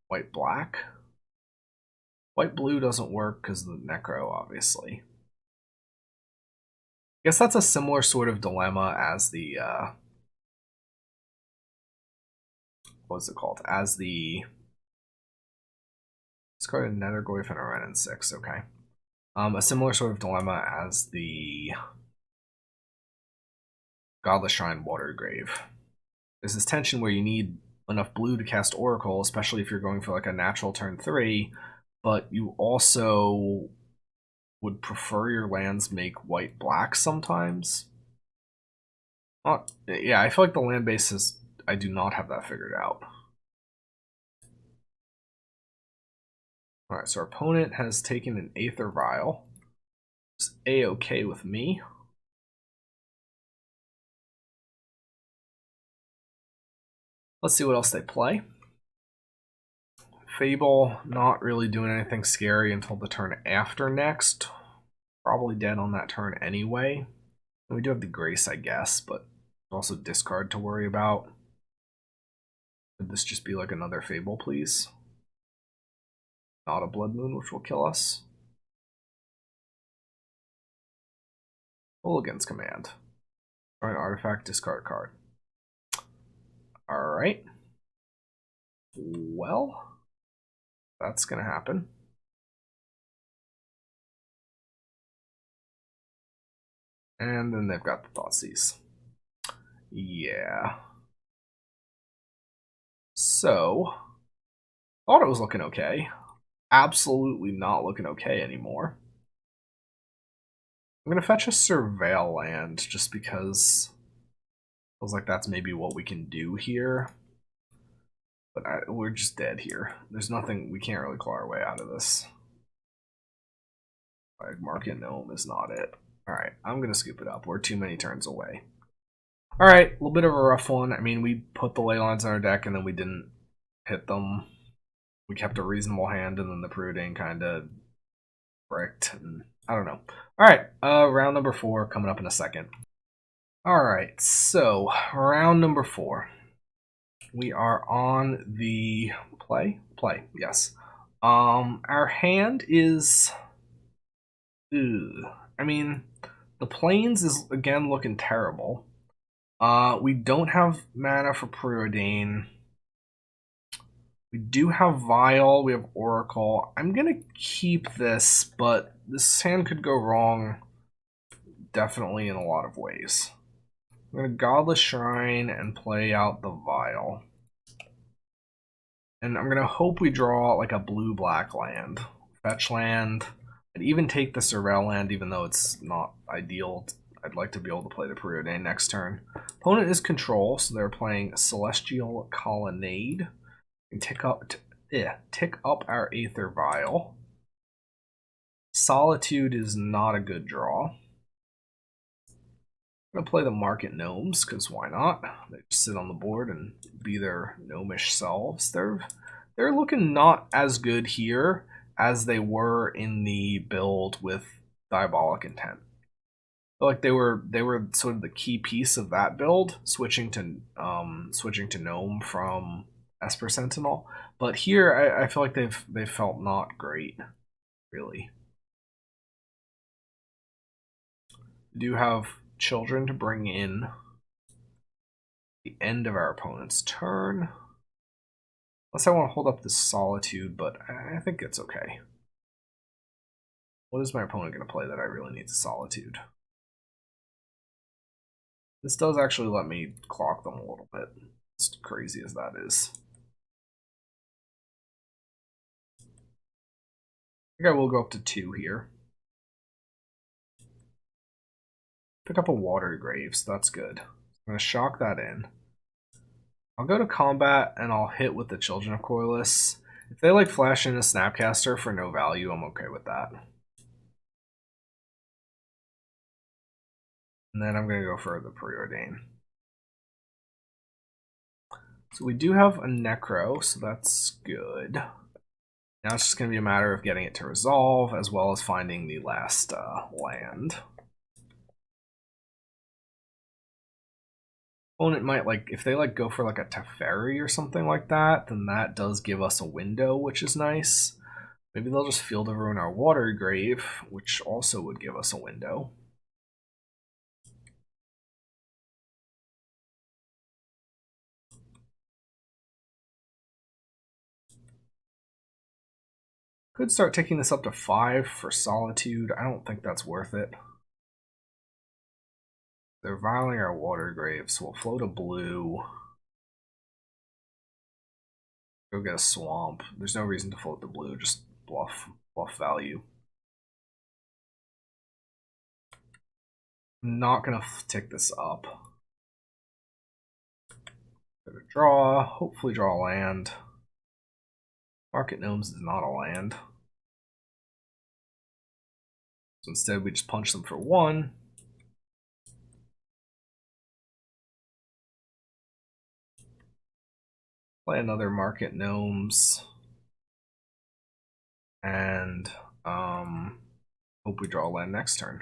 white-black. White-blue doesn't work because of the Necro, obviously. I guess that's a similar sort of dilemma as the, what's it called? As the, discarded Nethergoyf and a Renin 6, okay. A similar sort of dilemma as the Godless Shrine Watergrave. There's this tension where you need enough blue to cast Oracle, especially if you're going for like a natural turn 3, but you also would prefer your lands make white-black sometimes. Yeah, I feel like the land base is... I do not have that figured out. Alright, so our opponent has taken an Aether Vial. It's A-okay with me. Let's see what else they play. Fable, not really doing anything scary until the turn after next. Probably dead on that turn anyway. And we do have the Grace, I guess, but also discard to worry about. Could this just be like another Fable, please? Not a Blood Moon, which will kill us. Mulligan's Command. Or an artifact, discard card. Alright. Well, that's going to happen. And then they've got the Thoughtseize. Yeah. So, thought it was looking okay. Absolutely not looking okay anymore. I'm going to fetch a Surveil land just because it feels like that's maybe what we can do here. But we're just dead here. There's nothing, we can't really claw our way out of this. Like, Market Gnome is not it. Alright, I'm going to scoop it up. We're too many turns away. Alright, a little bit of a rough one. I mean, we put the ley lines on our deck and then we didn't hit them. We kept a reasonable hand and then the Preordain kind of bricked. And I don't know. Alright, round number 4 coming up in a second. Alright, so round number 4. We are on the play, yes. Our hand is, I mean, the Plains is again looking terrible. We don't have mana for Preordain. We do have Vial, we have Oracle. I'm gonna keep this, but this hand could go wrong definitely in a lot of ways. I'm going to Godless Shrine and play out the Vial. And I'm going to hope we draw like a blue-black land. Fetch land. I'd even take the Surveil land even though it's not ideal. I'd like to be able to play the Preordain next turn. Opponent is Control, so they're playing Celestial Colonnade. And tick up our Aether Vial. Solitude is not a good draw. I'm going to play the Market Gnomes, because why not? They just sit on the board and be their gnomish selves. They're looking not as good here as they were in the build with Diabolic Intent. I feel like they were sort of the key piece of that build, switching to Gnome from Esper Sentinel. But here I feel like they've felt not great, really. We do have children to bring in the end of our opponent's turn. Unless I want to hold up this Solitude, but I think it's okay. What is my opponent going to play that I really need to Solitude? This does actually let me clock them a little bit, as crazy as that is. I think I will go up to 2 here. Pick up a Watergrave, so that's good. I'm going to shock that in. I'll go to combat and I'll hit with the Children of Corliss. If they like flash in a Snapcaster for no value, I'm okay with that. And then I'm going to go for the Preordain. So we do have a Necro, so that's good. Now it's just going to be a matter of getting it to resolve, as well as finding the last land. Opponent might, like, if they like go for like a Teferi or something like that, then that does give us a window, which is nice. Maybe they'll just Field of Ruin our Water Grave, which also would give us a window. Could start taking this up to 5 for Solitude. I don't think that's worth it. They're violating our Water Grave, so we'll float a blue. Go get a swamp. There's no reason to float the blue, just bluff value. I'm not gonna tick this up. Gonna draw, hopefully draw a land. Market Gnomes is not a land. So instead we just punch them for 1. Play another Market Gnomes. And hope we draw a land next turn.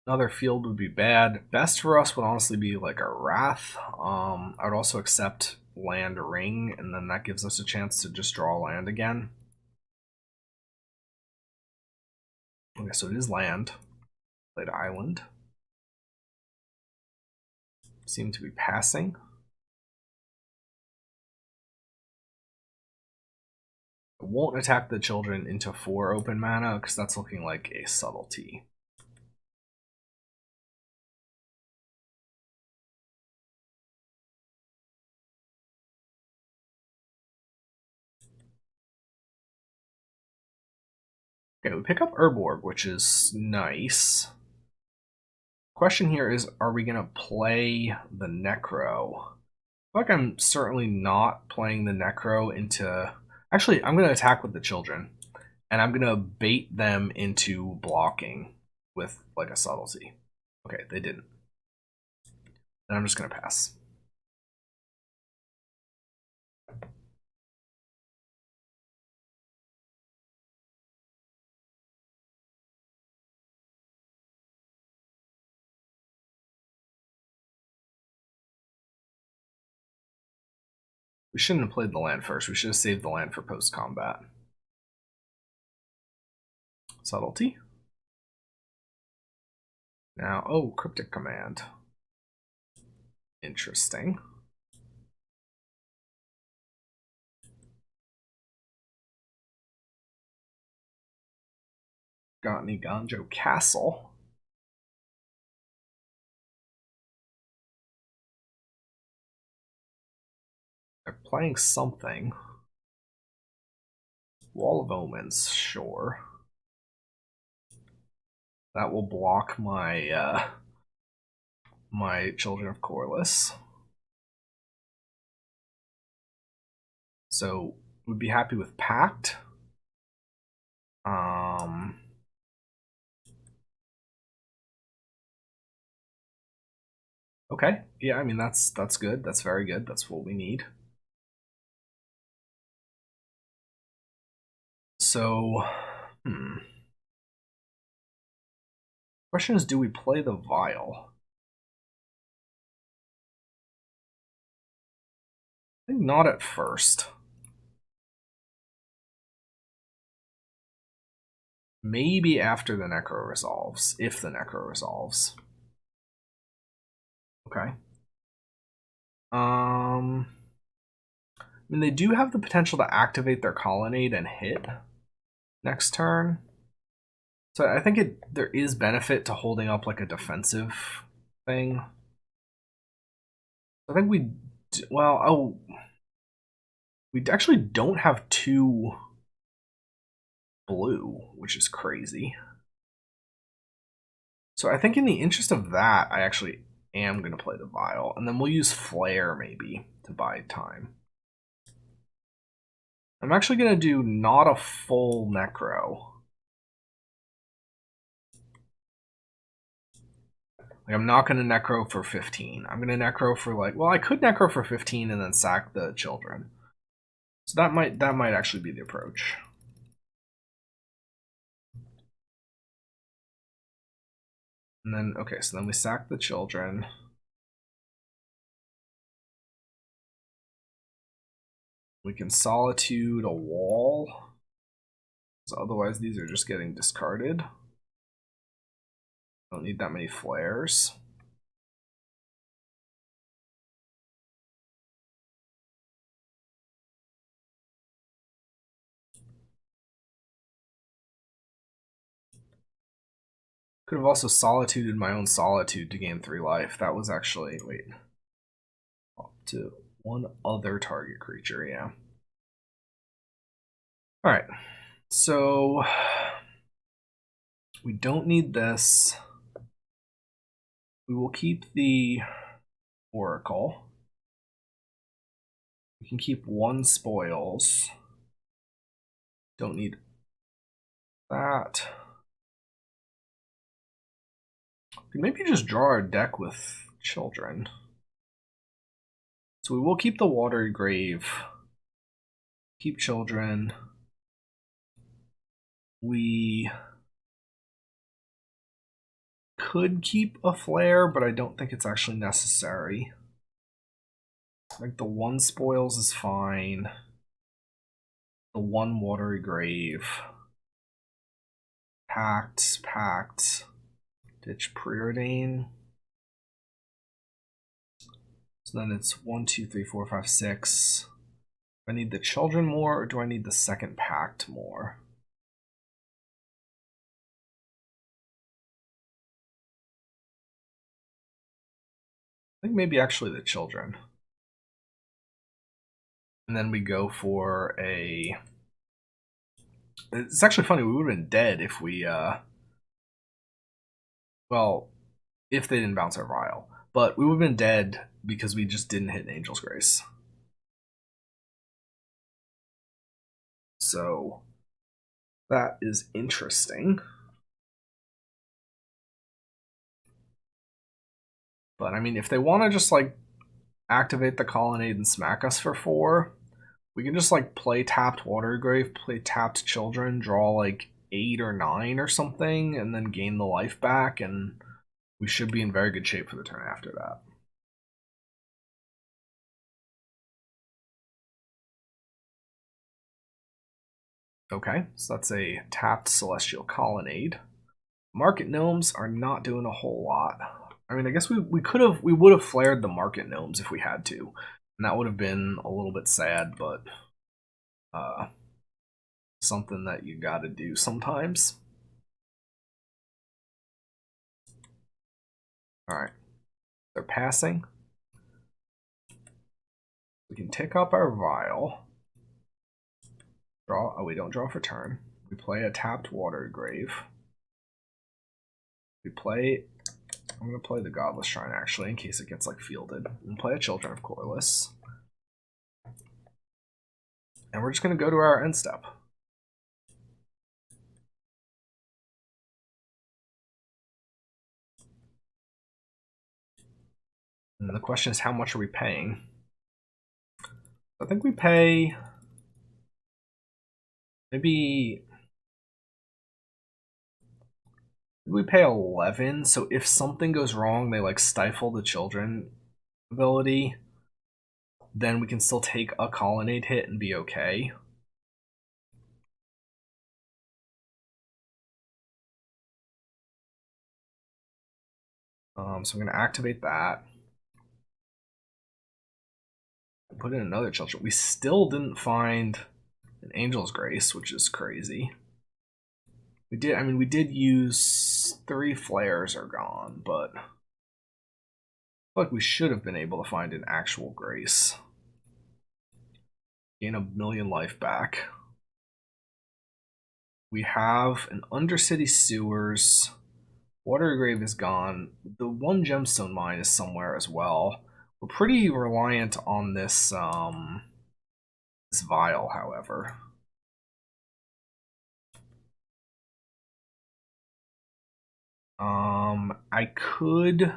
Another field would be bad. Best for us would honestly be like a Wrath. I would also accept land Ring, and then that gives us a chance to just draw land again. Okay, so it is land. Played Island. Seem to be passing. I won't attack the children into 4 open mana because that's looking like a subtlety. Okay, we pick up Urborg, which is nice. Question here is, are we going to play the Necro? I feel like I'm certainly not playing the Necro into... Actually, I'm going to attack with the children, and I'm going to bait them into blocking with like a subtlety. Okay, they didn't. Then I'm just going to pass. We shouldn't have played the land first. We should have saved the land for post-combat. Subtlety. Now, oh, Cryptic Command. Interesting. Got any Ganjo Castle. They're playing something. Wall of Omens, sure. That will block my my Children of Corliss. So we'd be happy with Pact. Okay, yeah, I mean that's good. That's very good. That's what we need. So, question is, do we play the Vial? I think not at first. Maybe after the Necro resolves, if the Necro resolves. Okay. I mean, they do have the potential to activate their Colonnade and hit next turn. So I think there is benefit to holding up like a defensive thing. I think we actually don't have 2 blue, which is crazy. So I think in the interest of that, I actually am going to play the Vial, and then we'll use Flare maybe to buy time. I'm actually going to do not a full Necro. Like, I'm not going to Necro for 15. I'm going to Necro for like, well, I could Necro for 15 and then sack the children. So that might actually be the approach. And then, okay, so then we sack the children. We can Solitude a wall. So otherwise, these are just getting discarded. Don't need that many flares. Could have also Solituded my own Solitude to gain 3 life. That was actually, wait. Up to one other target creature, yeah. Alright. So we don't need this. We will keep the Oracle. We can keep 1 spoils. Don't need that. We can maybe just draw our deck with children. So we will keep the Watery Grave. Keep children. We could keep a flare, but I don't think it's actually necessary. Like the 1 spoils is fine. The 1 Watery Grave. Pact. Ditch Preordain. So then it's 1, 2, 3, 4, 5, 6. Do I need the children more, or do I need the second Pact more? I think maybe actually the children. And then we go for a... It's actually funny, we would have been dead if we, well, if they didn't bounce our Vial. But we would have been dead because we just didn't hit an Angel's Grace. So that is interesting. But I mean, if they want to just like activate the Colonnade and smack us for 4, we can just like play tapped Watery Grave, play tapped Children, draw like 8 or 9 or something, and then gain the life back, and we should be in very good shape for the turn after that. Okay, so that's a tapped Celestial Colonnade. Market Gnomes are not doing a whole lot. I mean, I guess we would have flared the Market Gnomes if we had to, and that would have been a little bit sad, but something that you got to do sometimes. All right, they're passing. We can tick up our Vial. Draw. Oh, we don't draw for turn. We play a tapped Watery Grave. We play. I'm gonna play the Godless Shrine actually, in case it gets like fielded. And play a Children of Corliss. And we're just gonna go to our end step. And the question is, how much are we paying? I think we pay maybe we pay 11. So if something goes wrong, they like stifle the children ability, then we can still take a Colonnade hit and be okay. So I'm gonna activate that. Put in another children. We still didn't find an Angel's Grace, which is crazy. We did. I mean, we did use 3 flares are gone, but I feel like we should have been able to find an actual Grace. Gain 1,000,000 life back. We have an Undercity Sewers. Watery Grave is gone. The 1 gemstone mine is somewhere as well. We're pretty reliant on this this Vial, however. I could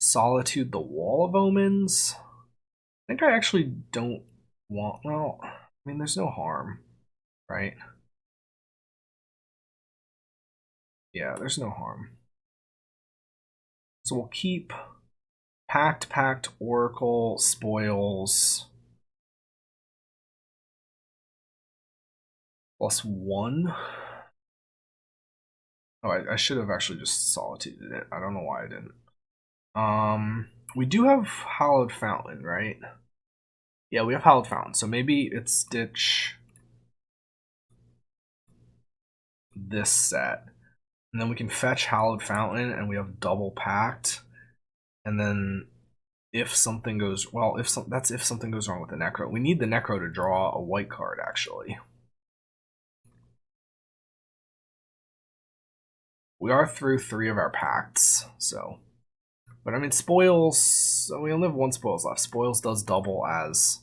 Solitude the Wall of Omens. I think I actually don't want, well, I mean, there's no harm, right? Yeah, there's no harm. So we'll keep Pact, Oracle, Spoils, +1. Oh, I should have actually just solituted it. I don't know why I didn't. We do have Hallowed Fountain, right? Yeah, we have Hallowed Fountain, so maybe it's ditch this set. And then we can fetch Hallowed Fountain, and we have double Pact. And then if something goes well, if something goes wrong with the Necro. We need the Necro to draw a white card, actually. We are through 3 of our pacts, so. But I mean, Spoils, we only have 1 Spoils left. Spoils does double as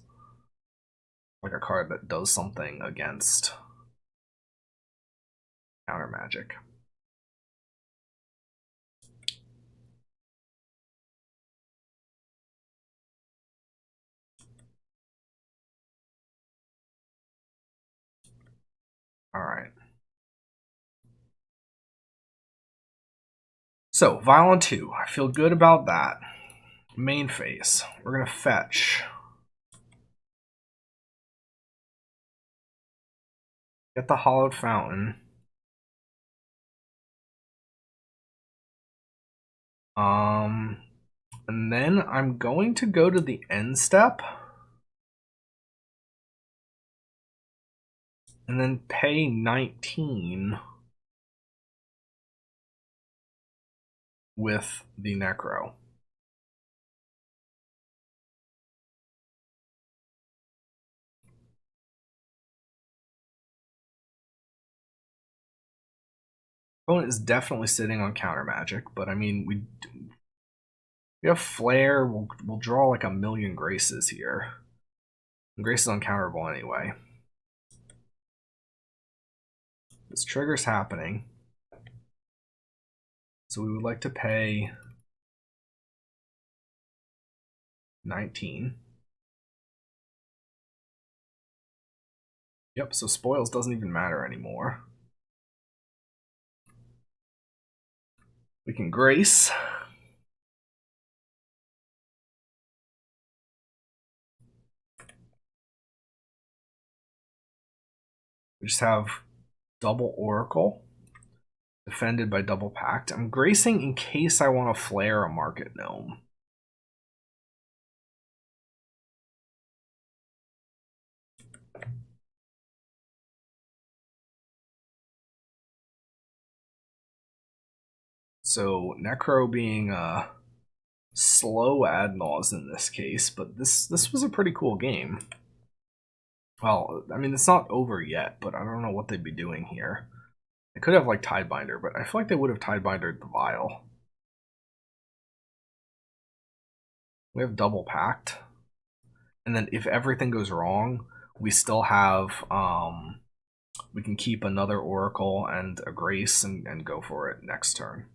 like a card that does something against counter magic. All right. So, Violent 2. I feel good about that. Main phase. We're going to fetch. Get the Hallowed Fountain. And then I'm going to go to the end step. And then pay 19 with the Necro. Opponent is definitely sitting on counter magic, but I mean, we have Flare. We'll draw like a million Graces here. And Grace is uncounterable anyway. This trigger's happening. So we would like to pay 19. Yep, so Spoils doesn't even matter anymore. We can Grace. We just have double Oracle, defended by double Pact. I'm Gracing in case I want to flare a Market Gnome. So Necro being slow ad naus in this case, but this was a pretty cool game. Well, I mean, it's not over yet, but I don't know what they'd be doing here. They could have like Tidebinder, but I feel like they would have Tidebindered the Vial. We have double Pact. And then if everything goes wrong, we still have we can keep another Oracle and a Grace and go for it next turn.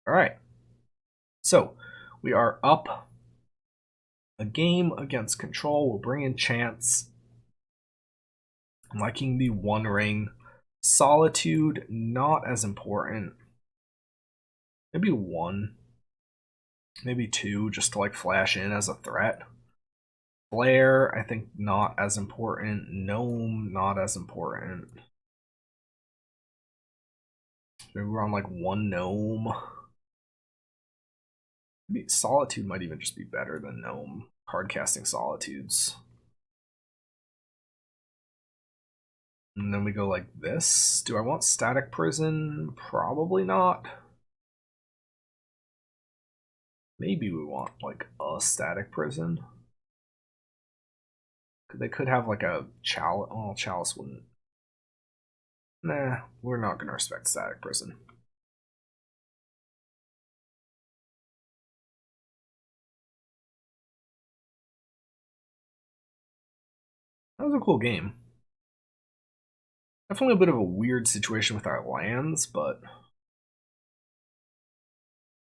Alright. So we are up a game against Control. We'll bring in Chance. I'm liking the 1 ring. Solitude, not as important. Maybe 1. Maybe 2, just to like flash in as a threat. Flare, I think not as important. Gnome, not as important. Maybe we're on like 1 Gnome. Maybe Solitude might even just be better than Gnome. Card casting Solitudes. And then we go like this. Do I want Static Prison? Probably not. Maybe we want like a Static Prison. They could have like a Chalice. Oh, Chalice wouldn't. Nah, we're not going to respect Static Prison. That was a cool game. Definitely a bit of a weird situation with our lands, but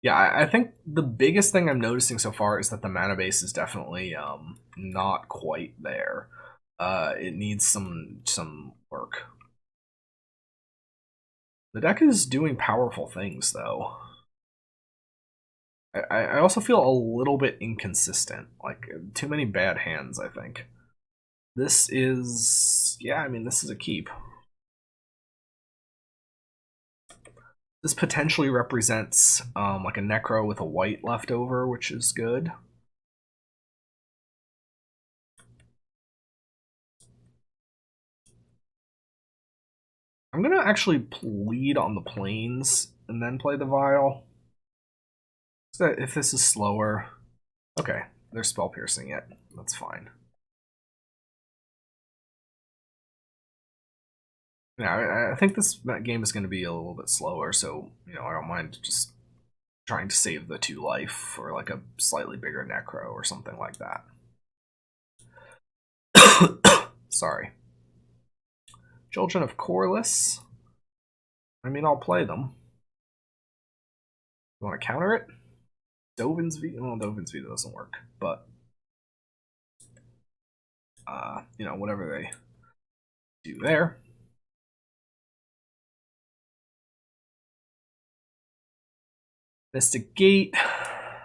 yeah, I think the biggest thing I'm noticing so far is that the mana base is definitely not quite there. It needs some work. The deck is doing powerful things, though. I also feel a little bit inconsistent. Like, too many bad hands, I think. This is... yeah, I mean, this is a keep. This potentially represents like a Necro with a white left over, which is good. I'm going to actually plead on the plains and then play the Vial. So if this is slower... okay, they're spell piercing it. That's fine. Yeah, I think this game is going to be a little bit slower, so, you know, I don't mind just trying to save the 2 life for like a slightly bigger Necro or something like that. Sorry. Children of Corliss. I mean, I'll play them. You want to counter it? Dovin's Vita? Well, Dovin's Vita doesn't work, but you know, whatever they do there. Mystic Gate,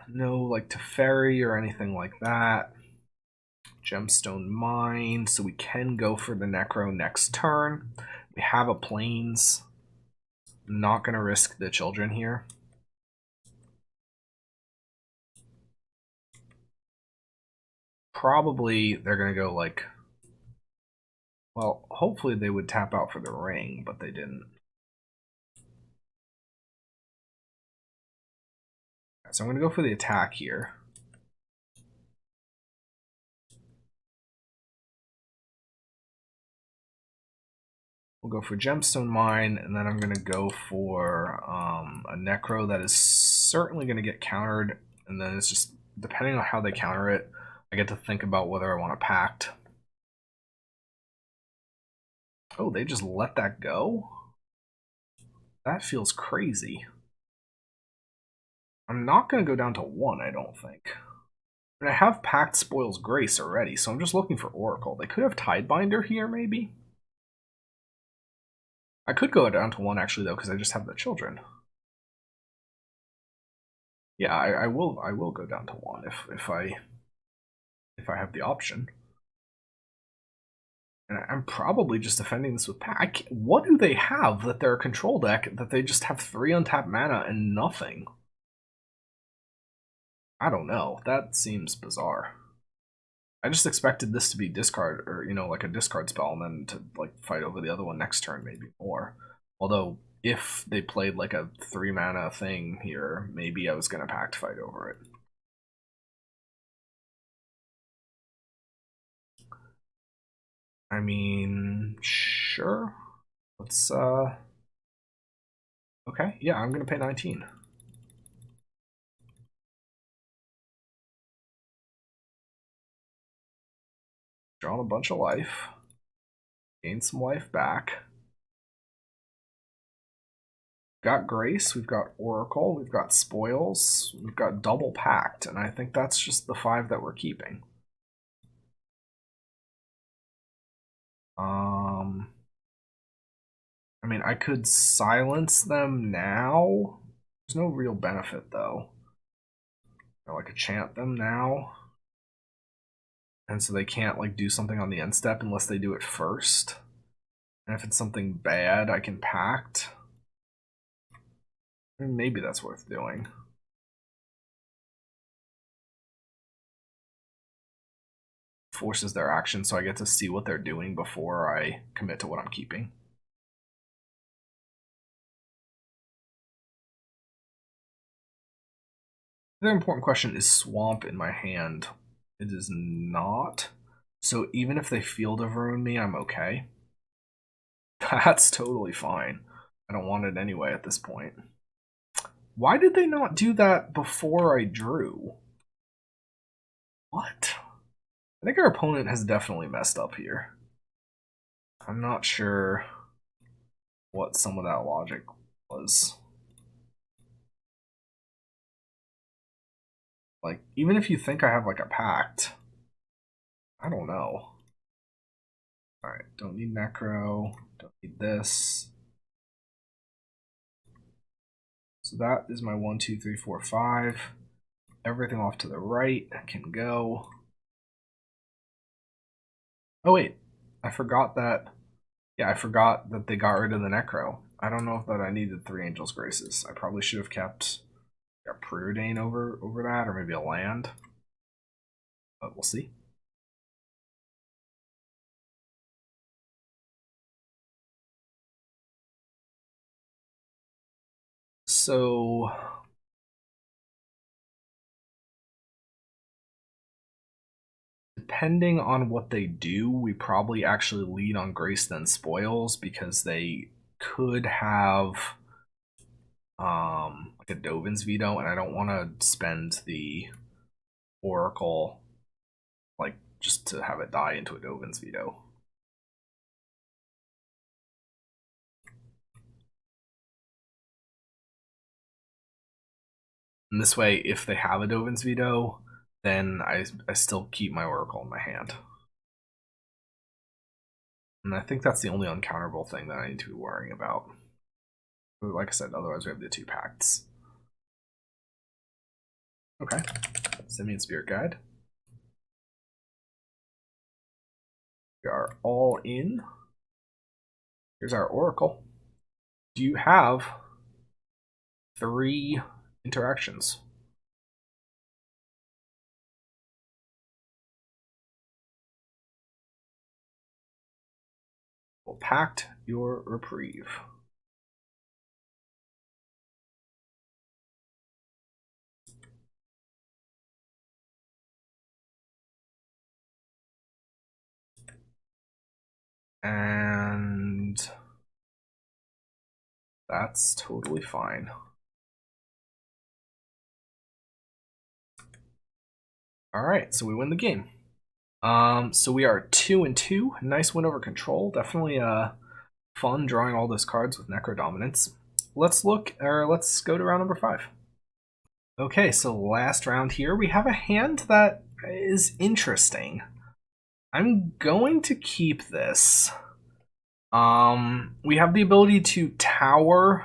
no like Teferi or anything like that. Gemstone Mine, so we can go for the Necro next turn. We have a Plains. I'm not going to risk the children here. Probably they're going to go like... well, hopefully they would tap out for the ring, but they didn't. So I'm going to go for the attack here. We'll go for Gemstone Mine, and then I'm going to go for a Necro that is certainly going to get countered, and then it's just, depending on how they counter it, I get to think about whether I want a Pact. Oh, they just let that go? That feels crazy. I'm not going to go down to 1, I don't think. And I have Pact Spoils Grace already, so I'm just looking for Oracle. They could have Tidebinder here, maybe? I could go down to 1, actually, though, because I just have the children. Yeah, I will go down to 1 if I have the option. And I'm probably just defending this with Pact. What do they have that they're a control deck that they just have 3 untapped mana and nothing? I don't know. That seems bizarre. I just expected this to be discard, or, you know, like a discard spell, and then to like fight over the other one next turn, maybe more. Although, if they played like a 3 mana thing here, maybe I was going to Pact fight over it. I mean, sure. Let's, okay, yeah, I'm going to pay 19. Drawn a bunch of life. Gain some life back. Got Grace, we've got Oracle, we've got Spoils, we've got Double Pact, and I think that's just the 5 that we're keeping. I mean, I could silence them now. There's no real benefit, though. Or, like, enchant them now. And so they can't, like, do something on the end step unless they do it first. And if it's something bad, I can Pact. I mean, maybe that's worth doing. Forces their action, so I get to see what they're doing before I commit to what I'm keeping. The important question is Swamp in my hand. It is not. So even if they Field of Ruin me, I'm okay. That's totally fine. I don't want it anyway at this point. Why did they not do that before I drew? What? I think our opponent has definitely messed up here. I'm not sure what some of that logic was. Like, even if you think I have like a pact, I don't know. Alright, don't need Necro, don't need this. So that is my 1, 2, 3, 4, 5. Everything off to the right can go. Oh wait, I forgot that. Yeah, I forgot that they got rid of the Necro. I don't know if that I needed 3 Angels Graces. I probably should have kept a Preordain over that, or maybe a land. But we'll see. So depending on what they do, we probably actually lead on Grace then Spoils, because they could have like a Dovin's Veto, and I don't want to spend the Oracle like just to have it die into a Dovin's Veto. And this way, if they have a Dovin's Veto, then I still keep my Oracle in my hand. And I think that's the only uncounterable thing that I need to be worrying about. Like I said, otherwise we have the 2 pacts. Okay. Simian Spirit Guide. We are all in. Here's our Oracle. Do you have 3 interactions? We'll pact your reprieve. And that's totally fine. All right, so we win the game. So we are 2-2. Nice win over control. Definitely fun drawing all those cards with Necrodominance. Let's go to round number 5. Okay, so last round here, we have a hand that is interesting. I'm going to keep this. We have the ability to tower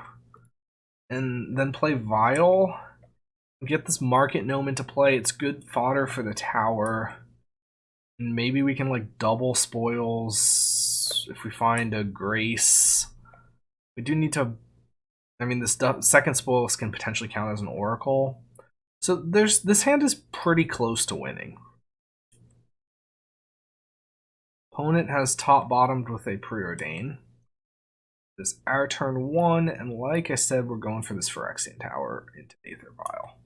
and then play Vial. Get this Market Gnome into play. It's good fodder for the tower. And maybe we can like double spoils if we find a Grace. We do need to. I mean, this second spoils can potentially count as an Oracle. So this hand is pretty close to winning. Opponent has top-bottomed with a Preordain. This is our turn 1, and like I said, we're going for this Phyrexian Tower into Aether Vial.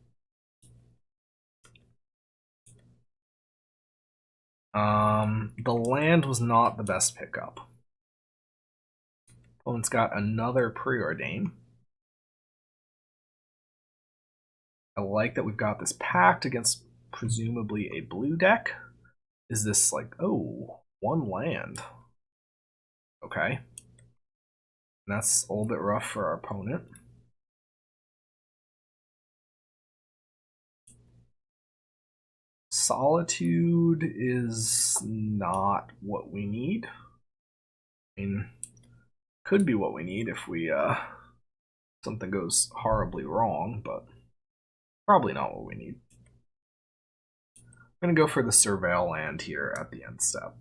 The land was not the best pickup. Opponent's got another Preordain. I like that we've got this pact against presumably a blue deck. Is this like, oh, 1 land? Okay. And that's a little bit rough for our opponent. Solitude is not what we need. I mean, could be what we need if we something goes horribly wrong, but probably not what we need. I'm gonna go for the Surveil land here at the end step.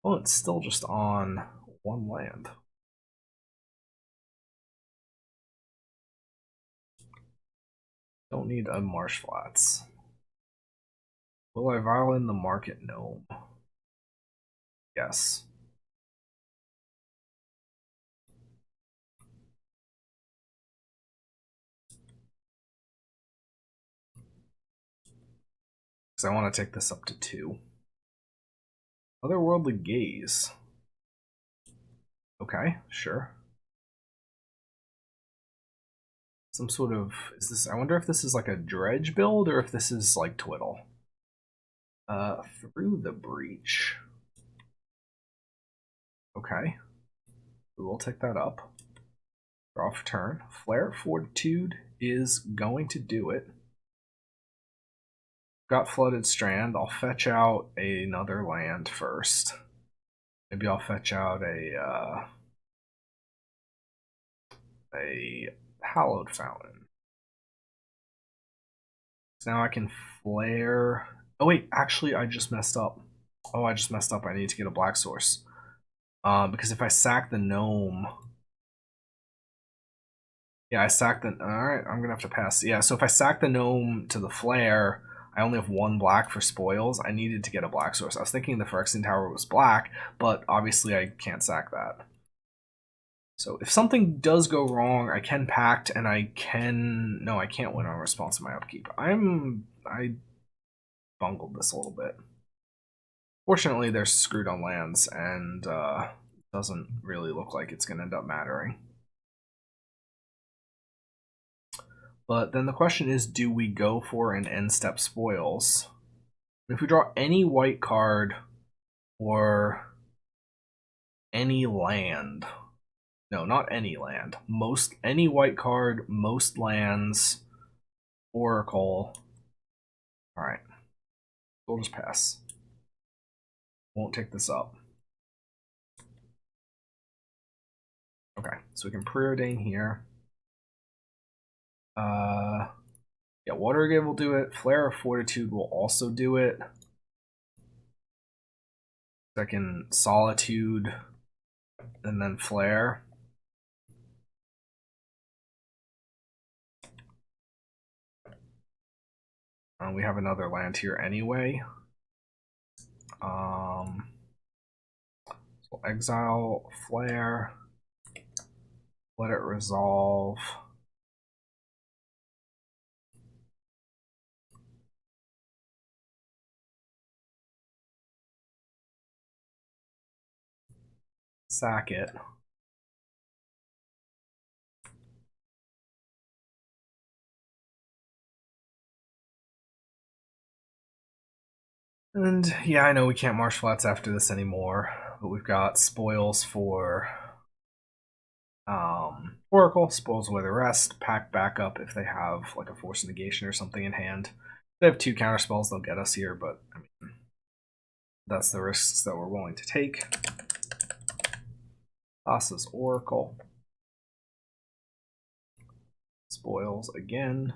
Oh, it's still just on 1 land. Don't need a Marsh Flats. Will I violin the Market Gnome? Yes. Because I want to take this up to 2. Otherworldly Gaze. Okay, sure. Some sort of, is this, I wonder if this is like a dredge build or if this is like Twiddle. Through the Breach. Okay. We will take that up. Draw for turn. Flare Fortitude is going to do it. Got Flooded Strand. I'll fetch out another land first. Maybe I'll fetch out a Hallowed Fountain. So now I can flare. Oh wait, actually I just messed up. Oh, I just messed up. I need to get a black source. Because if I sack the gnome, yeah, I sacked the. All right, I'm gonna have to pass. Yeah, so if I sack the gnome to the flare, I only have one black for spoils. I needed to get a black source. I was thinking the Phyrexian Tower was black, but obviously I can't sack that. So if something does go wrong, I can pact, and I can. No, I can't win on response to my upkeep. I bungled this a little bit. Fortunately, they're screwed on lands, and doesn't really look like it's going to end up mattering. But then the question is, do we go for an end step spoils? If we draw any white card or any land, no, not any land, any white card, most lands, Oracle. All right, we'll just pass. Won't take this up. Okay, so we can preordain here. Yeah, Watergate will do it. Flare of Fortitude will also do it. Second, Solitude, and then Flare. We have another land here anyway. So exile, Flare, let it resolve. Sack it. And yeah, I know we can't marsh flats after this anymore, but we've got spoils for Oracle, spoils away the rest, pack back up if they have like a Force Negation or something in hand. If they have 2 counter spells, they'll get us here, but I mean, that's the risks that we're willing to take. Thassa's Oracle. Spoils again.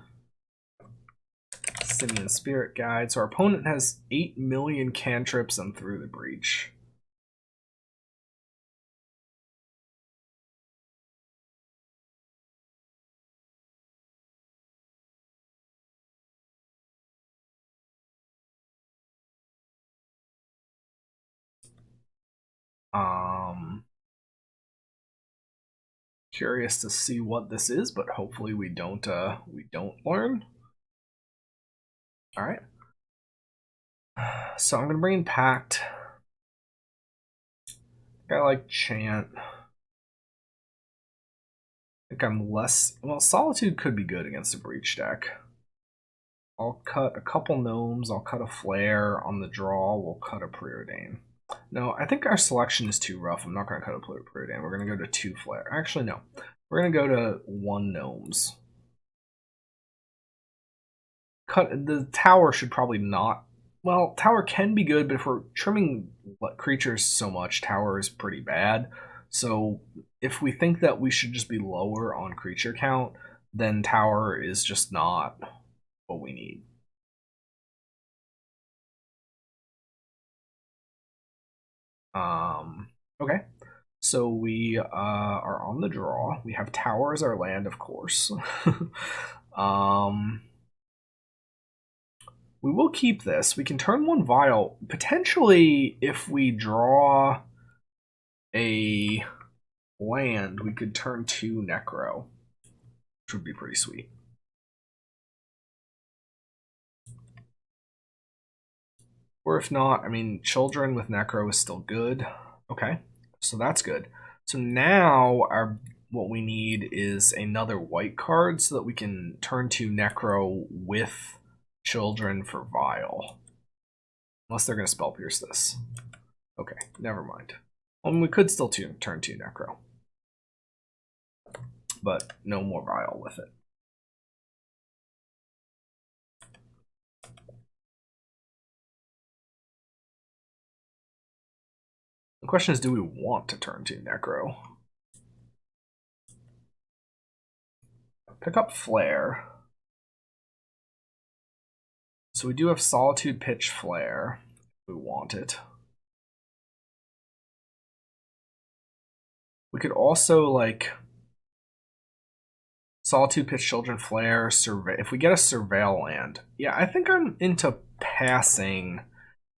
Simian Spirit Guide. So our opponent has 8 million cantrips and Through the Breach. Curious to see what this is, but hopefully we don't learn. All right. So I'm gonna bring in Pact. I like Chant. I think I'm less. Well, Solitude could be good against a Breach deck. I'll cut a couple Gnomes. I'll cut a Flare. On the draw, we'll cut a Preordain. No, I think our selection is too rough. I'm not going to cut a Preordain. We're going to go to 2 Flare. Actually, no. We're going to go to 1 Gnomes. The tower should probably not. Well, tower can be good, but if we're trimming creatures so much, tower is pretty bad. So if we think that we should just be lower on creature count, then tower is just not what we need. Okay. So we are on the draw. We have tower as our land, of course. We will keep this. We can turn 1 Vial. Potentially, if we draw a land, we could turn 2 Necro, which would be pretty sweet. Or if not, I mean, Children with Necro is still good. Okay, so that's good. So now what we need is another white card so that we can turn 2 Necro with Children for Vial. Unless they're going to Spell Pierce this. Okay, never mind. We could still turn 2 Necro. But no more Vile with it. The question is, do we want to turn 2 Necro? Pick up Flare. So we do have Solitude Pitch Flare if we want it. We could also, like, Solitude Pitch Children Flare, if we get a Surveil land. Yeah, I think I'm into passing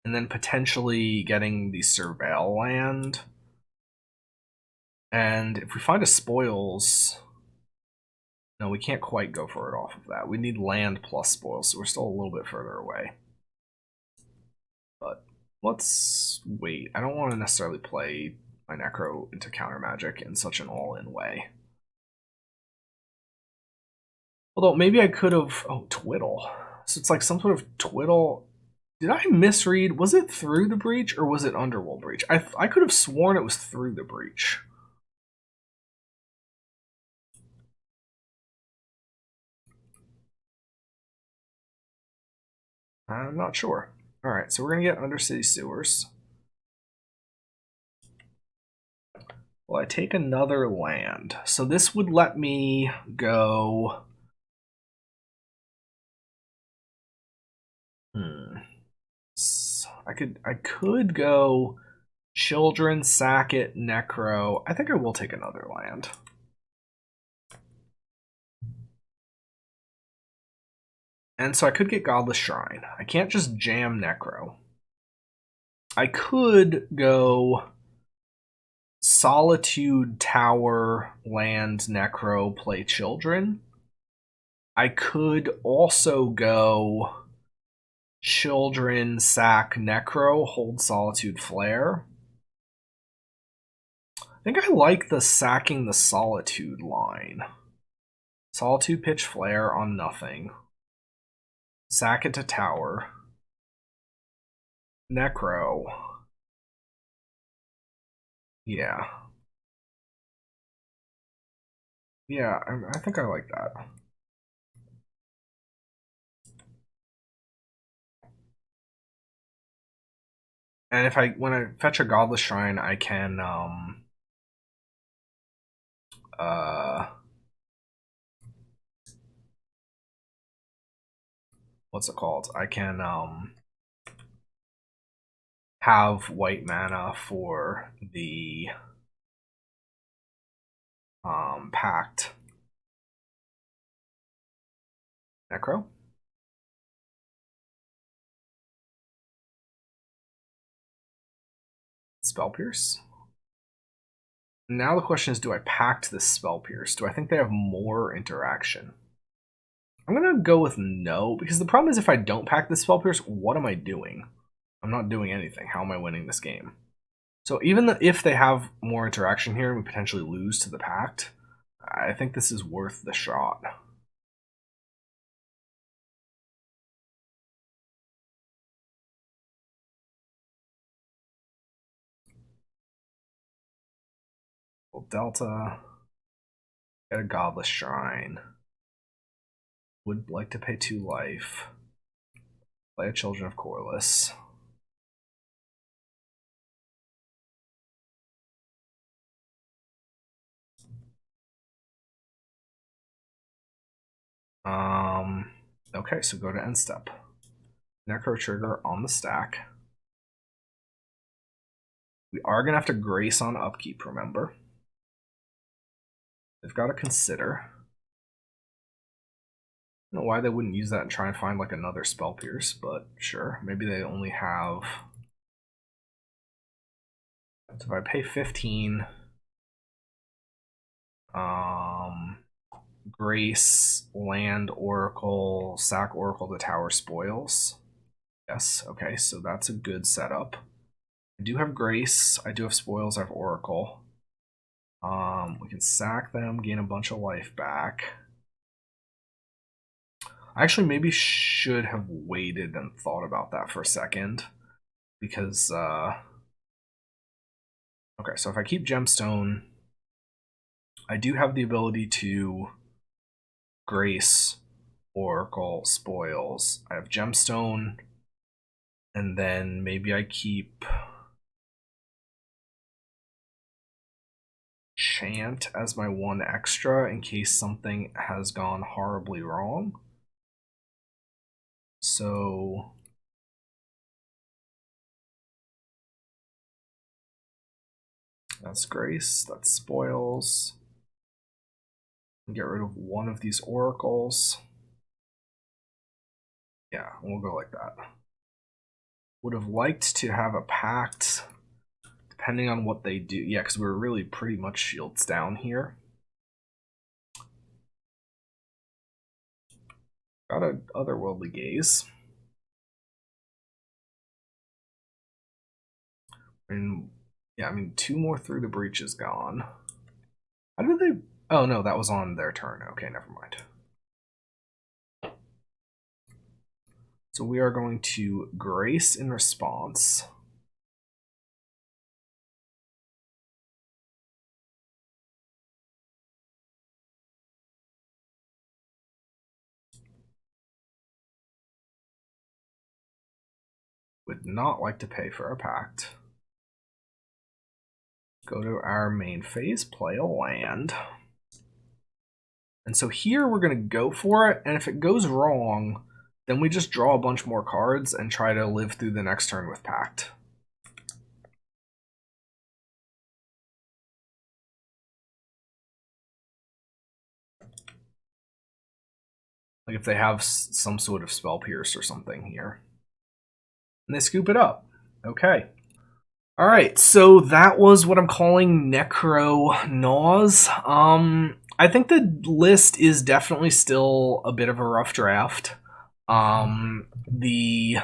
and then potentially getting the Surveil land. And if we find a Spoils... No, we can't quite go for it off of that. We need land plus Spoils, so we're still a little bit further away. But let's wait. I don't want to necessarily play my Necro into counter magic in such an all-in way. Although maybe I could have... Oh, Twiddle. So it's like some sort of Twiddle... Did I misread? Was it through the breach or was it Underworld breach? I could have sworn it was through the breach. I'm not sure. Alright, so we're going to get Undercity Sewers. Well, I take another land. So this would let me go... I could go Children, sack it, Necro. I think I will take another land. And so I could get Godless Shrine. I can't just jam Necro. I could go Solitude, Tower, land, Necro, play Children. I could also go Children, sack, Necro, hold Solitude, Flare. I think I like the sacking the Solitude line. Solitude, pitch, Flare on nothing. Sack it to Tower. Necro. Yeah. Yeah, I think I like that. And when I fetch a Godless Shrine, I can what's it called? I can have white mana for the Pact Necro. Spell Pierce. Now the question is, do I pact this Spell Pierce? Do I think they have more interaction? I'm gonna go with no, because the problem is if I don't pack this Spell Pierce, what am I doing? I'm not doing anything. How am I winning this game? So even if they have more interaction here and we potentially lose to the Pact, I think this is worth the shot. Well, Delta, get a Godless Shrine. Would like to pay 2 life. Play a Children of Corliss. Okay, so go to end step. Necro trigger on the stack. We are gonna have to Grace on upkeep, remember. They've got to consider. I don't know why they wouldn't use that and try and find like another Spell Pierce, but sure. Maybe they only have... So if I pay 15, Grace, land, Oracle, sack Oracle to Tower Spoils. Yes, okay, so that's a good setup. I do have Grace, I do have Spoils, I have Oracle. We can sack them, gain a bunch of life back. I actually maybe should have waited and thought about that for a second, because Okay, so if I keep Gemstone, I do have the ability to Grace, Oracle, Spoils. I have Gemstone, and then maybe I keep Chant as my one extra in case something has gone horribly wrong. So that's Grace, that's Spoils. Get rid of one of these Oracles. Yeah, we'll go like that. Would have liked to have a Pact, depending on what they do. Yeah, because we're really pretty much shields down here. Got a Otherworldly Gaze. And yeah, I mean, 2 more Through the Breach is gone. How did they... Oh, no, that was on their turn. Okay, never mind. So we are going to Grace in response. Would not like to pay for a Pact. Go to our main phase, play a land. And so here we're going to go for it, and if it goes wrong, then we just draw a bunch more cards and try to live through the next turn with Pact. Like if they have some sort of Spell Pierce or something here. And they scoop it up. Okay. Alright, so that was what I'm calling Necro Naus. I think the list is definitely still a bit of a rough draft. The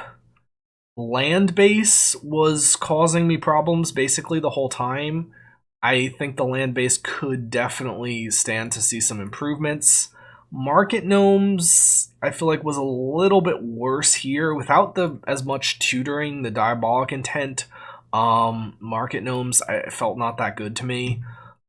land base was causing me problems basically the whole time. I think the land base could definitely stand to see some improvements. Market Gnomes, I feel like, was a little bit worse here without as much tutoring, the Diabolic Intent. Market Gnomes, I felt not that good to me.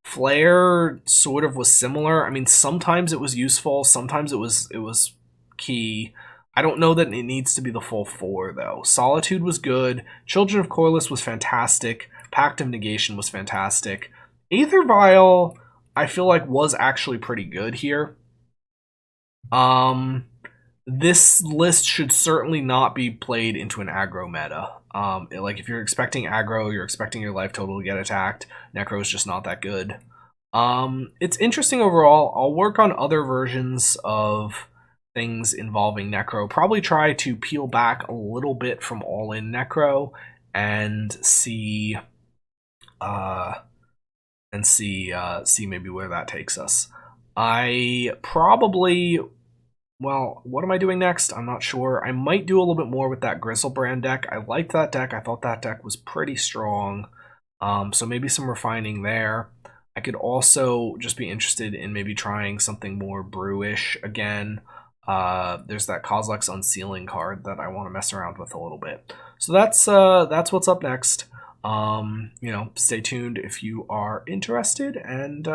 Flare sort of was similar. I mean, sometimes it was useful, sometimes it was key. I don't know that it needs to be the full 4, though. Solitude was good. Children of Corliss was fantastic. Pact of Negation was fantastic. Aether Vial, I feel like, was actually pretty good here. This list should certainly not be played into an aggro meta. Like, if you're expecting aggro, you're expecting your life total to get attacked, Necro is just not that good. It's interesting overall. I'll work on other versions of things involving Necro. Probably try to peel back a little bit from all-in Necro and see maybe where that takes us. I probably... Well, what am I doing next? I'm not sure. I might do a little bit more with that Griselbrand deck. I liked that deck. I thought that deck was pretty strong. So maybe some refining there. I could also just be interested in maybe trying something more brewish again. There's that Kozilek's Unsealing card that I want to mess around with a little bit. So that's what's up next. Stay tuned if you are interested, and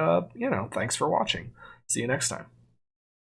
thanks for watching. See you next time.